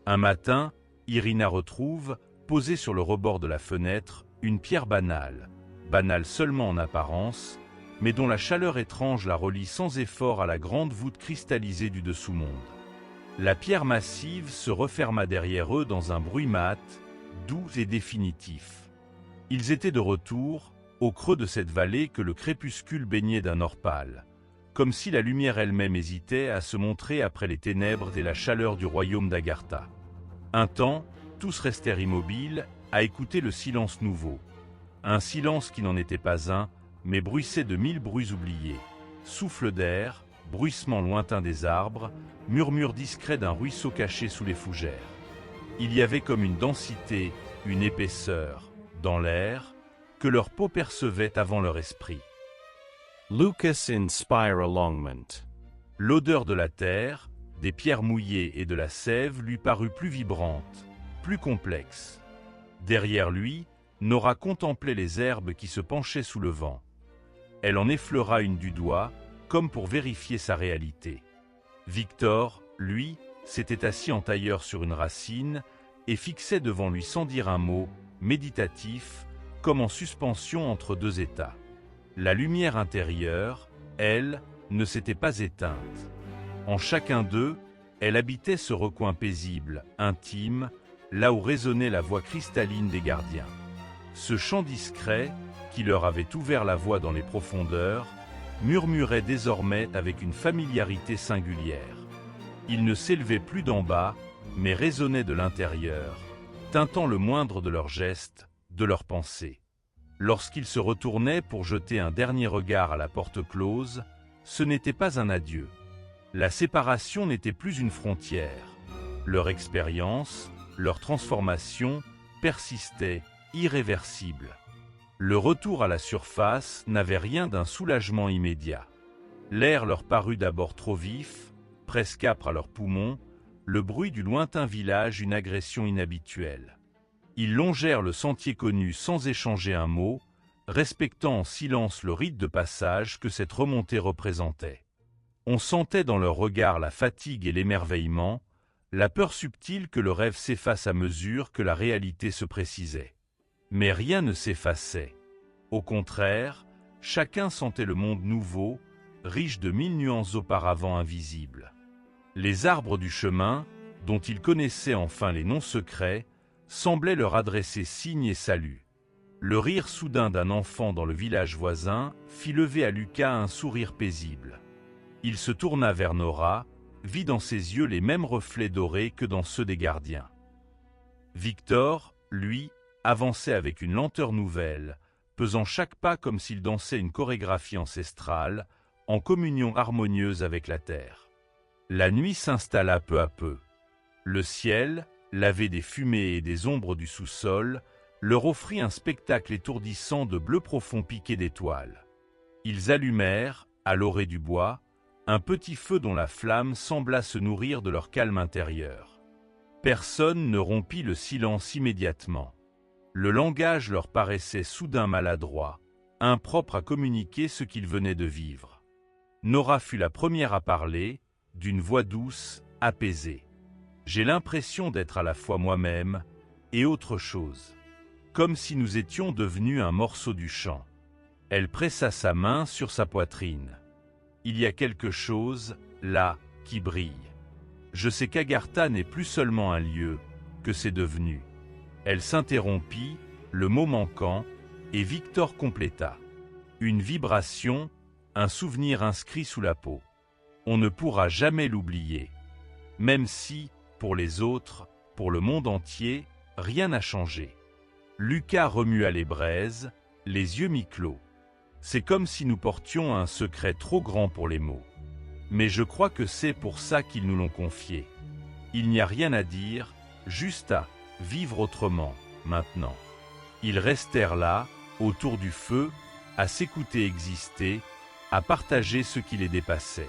S1: Un matin, Irina retrouve, posée sur le rebord de la fenêtre, une pierre banale seulement en apparence, mais dont la chaleur étrange la relie sans effort à la grande voûte cristallisée du dessous-monde. La pierre massive se referma derrière eux dans un bruit mat, doux et définitif. Ils étaient de retour, au creux de cette vallée que le crépuscule baignait d'un or pâle, comme si la lumière elle-même hésitait à se montrer après les ténèbres et la chaleur du royaume d'Agartha. Un temps, tous restèrent immobiles, à écouter le silence nouveau. Un silence qui n'en était pas un, mais bruissait de 1000 bruits oubliés. Souffle d'air, bruissement lointain des arbres, murmure discret d'un ruisseau caché sous les fougères. Il y avait comme une densité, une épaisseur, dans l'air, que leur peau percevait avant leur esprit.
S2: Lucas in Spiralongment.
S1: L'odeur de la terre, des pierres mouillées et de la sève lui parut plus vibrante, plus complexe. Derrière lui, Nora contemplait les herbes qui se penchaient sous le vent. Elle en effleura une du doigt, comme pour vérifier sa réalité. Victor, lui, s'était assis en tailleur sur une racine et fixait devant lui sans dire un mot, méditatif, comme en suspension entre deux états. La lumière intérieure, elle, ne s'était pas éteinte. En chacun d'eux, elle habitait ce recoin paisible, intime, là où résonnait la voix cristalline des gardiens. Ce chant discret, qui leur avait ouvert la voie dans les profondeurs, murmurait désormais avec une familiarité singulière. Il ne s'élevait plus d'en bas, mais résonnait de l'intérieur, teintant le moindre de leurs gestes, de leurs pensées. Lorsqu'ils se retournaient pour jeter un dernier regard à la porte close, ce n'était pas un adieu. La séparation n'était plus une frontière. Leur expérience, leur transformation, persistaient, irréversibles. Le retour à la surface n'avait rien d'un soulagement immédiat. L'air leur parut d'abord trop vif, presque âpre à leurs poumons, le bruit du lointain village une agression inhabituelle. Ils longèrent le sentier connu sans échanger un mot, respectant en silence le rite de passage que cette remontée représentait. On sentait dans leur regard la fatigue et l'émerveillement, la peur subtile que le rêve s'efface à mesure que la réalité se précisait. Mais rien ne s'effaçait. Au contraire, chacun sentait le monde nouveau, riche de 1000 nuances auparavant invisibles. Les arbres du chemin, dont il connaissait enfin les noms secrets, semblaient leur adresser signe et salut. Le rire soudain d'un enfant dans le village voisin fit lever à Lucas un sourire paisible. Il se tourna vers Nora, vit dans ses yeux les mêmes reflets dorés que dans ceux des gardiens. Victor, lui, avançait avec une lenteur nouvelle, pesant chaque pas comme s'il dansait une chorégraphie ancestrale, en communion harmonieuse avec la terre. La nuit s'installa peu à peu. Le ciel, lavé des fumées et des ombres du sous-sol, leur offrit un spectacle étourdissant de bleu profond piqué d'étoiles. Ils allumèrent, à l'orée du bois, un petit feu dont la flamme sembla se nourrir de leur calme intérieur. Personne ne rompit le silence immédiatement. Le langage leur paraissait soudain maladroit, impropre à communiquer ce qu'ils venaient de vivre. Nora fut la première à parler, d'une voix douce, apaisée. « J'ai l'impression d'être à la fois moi-même et autre chose, comme si nous étions devenus un morceau du chant. » Elle pressa sa main sur sa poitrine. « Il y a quelque chose, là, qui brille. Je sais qu'Agartha n'est plus seulement un lieu, que c'est devenu. » Elle s'interrompit, le mot manquant, et Victor compléta. Une vibration, un souvenir inscrit sous la peau. On ne pourra jamais l'oublier. Même si, pour les autres, pour le monde entier, rien n'a changé. Lucas remua les braises, les yeux mi-clos. C'est comme si nous portions un secret trop grand pour les mots. Mais je crois que c'est pour ça qu'ils nous l'ont confié. Il n'y a rien à dire, juste à vivre autrement, maintenant. Ils restèrent là, autour du feu, à s'écouter exister, à partager ce qui les dépassait.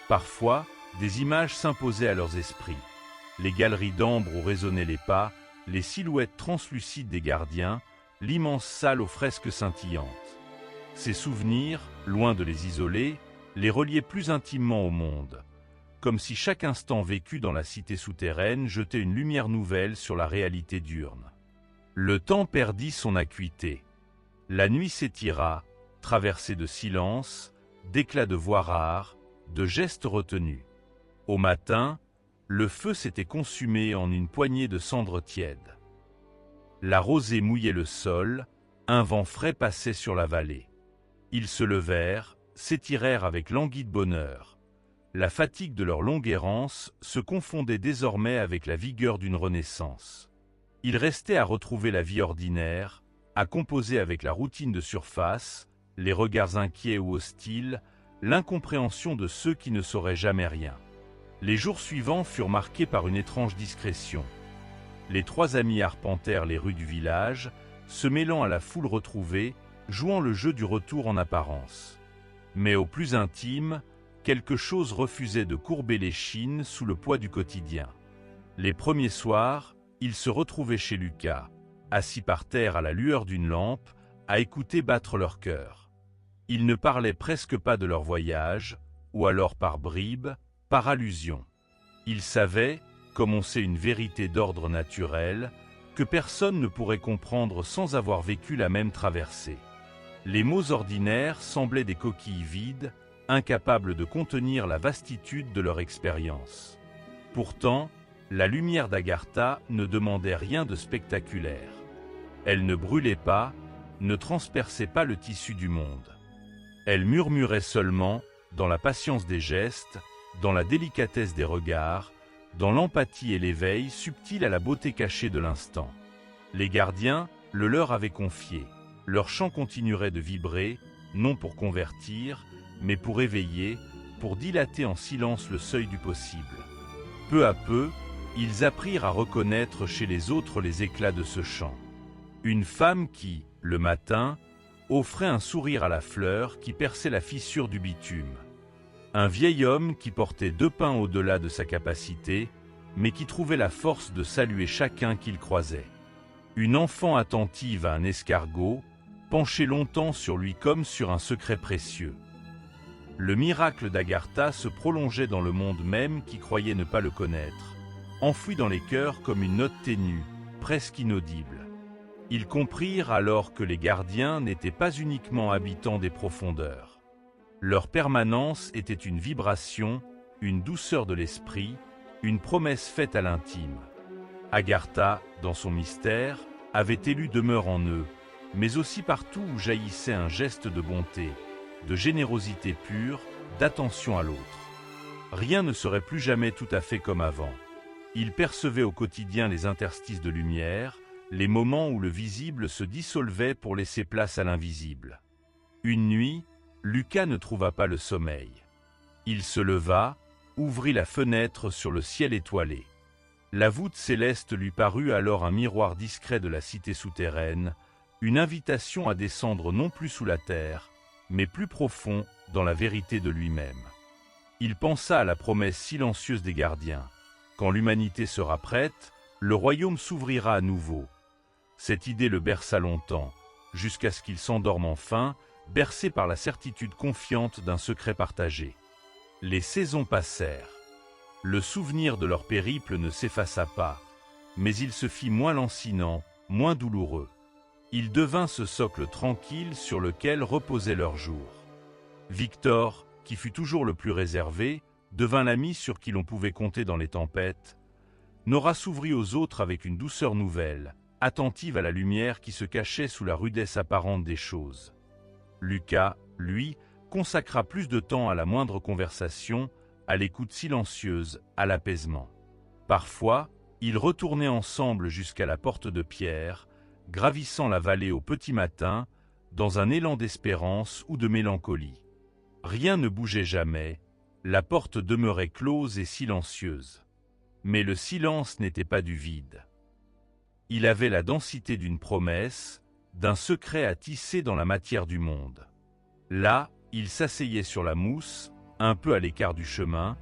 S1: Parfois, des images s'imposaient à leurs esprits. Les galeries d'ambre où résonnaient les pas, les silhouettes translucides des gardiens, l'immense salle aux fresques scintillantes. Ces souvenirs, loin de les isoler, les reliaient plus intimement au monde, comme si chaque instant vécu dans la cité souterraine jetait une lumière nouvelle sur la réalité diurne. Le temps perdit son acuité. La nuit s'étira, traversée de silence, d'éclats de voix rares, de gestes retenus. Au matin, le feu s'était consumé en une poignée de cendres tièdes. La rosée mouillait le sol, un vent frais passait sur la vallée. Ils se levèrent, s'étirèrent avec languide bonheur. La fatigue de leur longue errance se confondait désormais avec la vigueur d'une renaissance. Ils restaient à retrouver la vie ordinaire, à composer avec la routine de surface, les regards inquiets ou hostiles, l'incompréhension de ceux qui ne sauraient jamais rien. Les jours suivants furent marqués par une étrange discrétion. Les trois amis arpentèrent les rues du village, se mêlant à la foule retrouvée, jouant le jeu du retour en apparence. Mais au plus intime, quelque chose refusait de courber l'échine sous le poids du quotidien. Les premiers soirs, ils se retrouvaient chez Lucas, assis par terre à la lueur d'une lampe, à écouter battre leur cœur. Ils ne parlaient presque pas de leur voyage, ou alors par bribes, par allusion. Ils savaient, comme on sait une vérité d'ordre naturel, que personne ne pourrait comprendre sans avoir vécu la même traversée. Les mots ordinaires semblaient des coquilles vides, incapables de contenir la vastitude de leur expérience. Pourtant, la lumière d'Agartha ne demandait rien de spectaculaire. Elle ne brûlait pas, ne transperçait pas le tissu du monde. Elle murmurait seulement, dans la patience des gestes, dans la délicatesse des regards, dans l'empathie et l'éveil subtil à la beauté cachée de l'instant. Les gardiens le leur avaient confié. Leur chant continuerait de vibrer, non pour convertir, mais pour éveiller, pour dilater en silence le seuil du possible. Peu à peu, ils apprirent à reconnaître chez les autres les éclats de ce chant. Une femme qui, le matin, offrait un sourire à la fleur qui perçait la fissure du bitume. Un vieil homme qui portait 2 pains au-delà de sa capacité, mais qui trouvait la force de saluer chacun qu'il croisait. Une enfant attentive à un escargot, penchée longtemps sur lui comme sur un secret précieux. Le miracle d'Agartha se prolongeait dans le monde même qui croyait ne pas le connaître, enfoui dans les cœurs comme une note ténue, presque inaudible. Ils comprirent alors que les gardiens n'étaient pas uniquement habitants des profondeurs. Leur permanence était une vibration, une douceur de l'esprit, une promesse faite à l'intime. Agartha, dans son mystère, avait élu demeure en eux, mais aussi partout où jaillissait un geste de bonté, de générosité pure, d'attention à l'autre. Rien ne serait plus jamais tout à fait comme avant. Il percevait au quotidien les interstices de lumière, les moments où le visible se dissolvait pour laisser place à l'invisible. Une nuit, Lucas ne trouva pas le sommeil. Il se leva, ouvrit la fenêtre sur le ciel étoilé. La voûte céleste lui parut alors un miroir discret de la cité souterraine, une invitation à descendre non plus sous la terre, mais plus profond dans la vérité de lui-même. Il pensa à la promesse silencieuse des gardiens. Quand l'humanité sera prête, le royaume s'ouvrira à nouveau. Cette idée le berça longtemps, jusqu'à ce qu'il s'endorme enfin, bercé par la certitude confiante d'un secret partagé. Les saisons passèrent. Le souvenir de leur périple ne s'effaça pas, mais il se fit moins lancinant, moins douloureux. Il devint ce socle tranquille sur lequel reposait leur jour. Victor, qui fut toujours le plus réservé, devint l'ami sur qui l'on pouvait compter dans les tempêtes. Nora s'ouvrit aux autres avec une douceur nouvelle, attentive à la lumière qui se cachait sous la rudesse apparente des choses. Lucas, lui, consacra plus de temps à la moindre conversation, à l'écoute silencieuse, à l'apaisement. Parfois, ils retournaient ensemble jusqu'à la porte de pierre, gravissant la vallée au petit matin, dans un élan d'espérance ou de mélancolie. Rien ne bougeait jamais, la porte demeurait close et silencieuse. Mais le silence n'était pas du vide. Il avait la densité d'une promesse, d'un secret à tisser dans la matière du monde. Là, ils s'asseyaient sur la mousse, un peu à l'écart du chemin,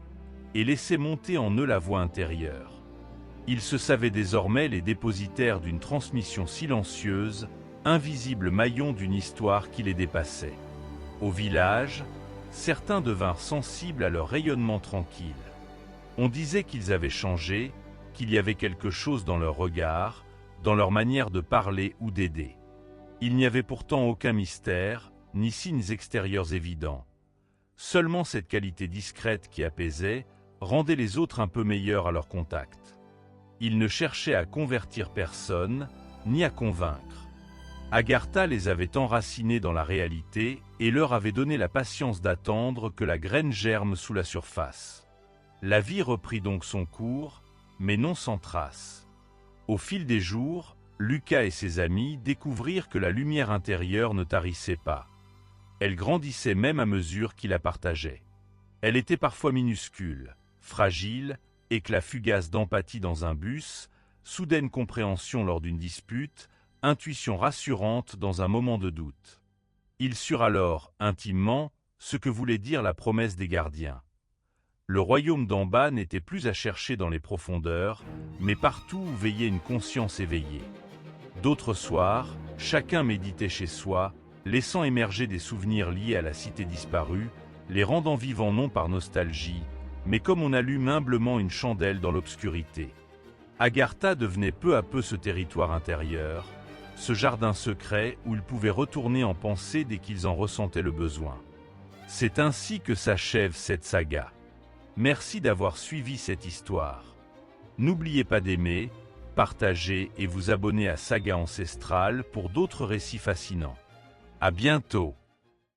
S1: et laissaient monter en eux la voix intérieure. Ils se savaient désormais les dépositaires d'une transmission silencieuse, invisible maillon d'une histoire qui les dépassait. Au village, certains devinrent sensibles à leur rayonnement tranquille. On disait qu'ils avaient changé, qu'il y avait quelque chose dans leur regard, dans leur manière de parler ou d'aider. Il n'y avait pourtant aucun mystère, ni signes extérieurs évidents. Seulement cette qualité discrète qui apaisait, rendait les autres un peu meilleurs à leur contact. Ils ne cherchaient à convertir personne, ni à convaincre. Agartha les avait enracinés dans la réalité et leur avait donné la patience d'attendre que la graine germe sous la surface. La vie reprit donc son cours, mais non sans trace. Au fil des jours, Lucas et ses amis découvrirent que la lumière intérieure ne tarissait pas. Elle grandissait même à mesure qu'ils la partageaient. Elle était parfois minuscule, fragile, éclat fugace d'empathie dans un bus, soudaine compréhension lors d'une dispute, intuition rassurante dans un moment de doute. Ils surent alors, intimement, ce que voulait dire la promesse des gardiens. Le royaume d'en bas n'était plus à chercher dans les profondeurs, mais partout où veillait une conscience éveillée. D'autres soirs, chacun méditait chez soi, laissant émerger des souvenirs liés à la cité disparue, les rendant vivants non par nostalgie, mais comme on allume humblement une chandelle dans l'obscurité. Agartha devenait peu à peu ce territoire intérieur, ce jardin secret où ils pouvaient retourner en pensée dès qu'ils en ressentaient le besoin. C'est ainsi que s'achève cette saga. Merci d'avoir suivi cette histoire. N'oubliez pas d'aimer, partager et vous abonner à Saga Ancestrale pour d'autres récits fascinants. À bientôt.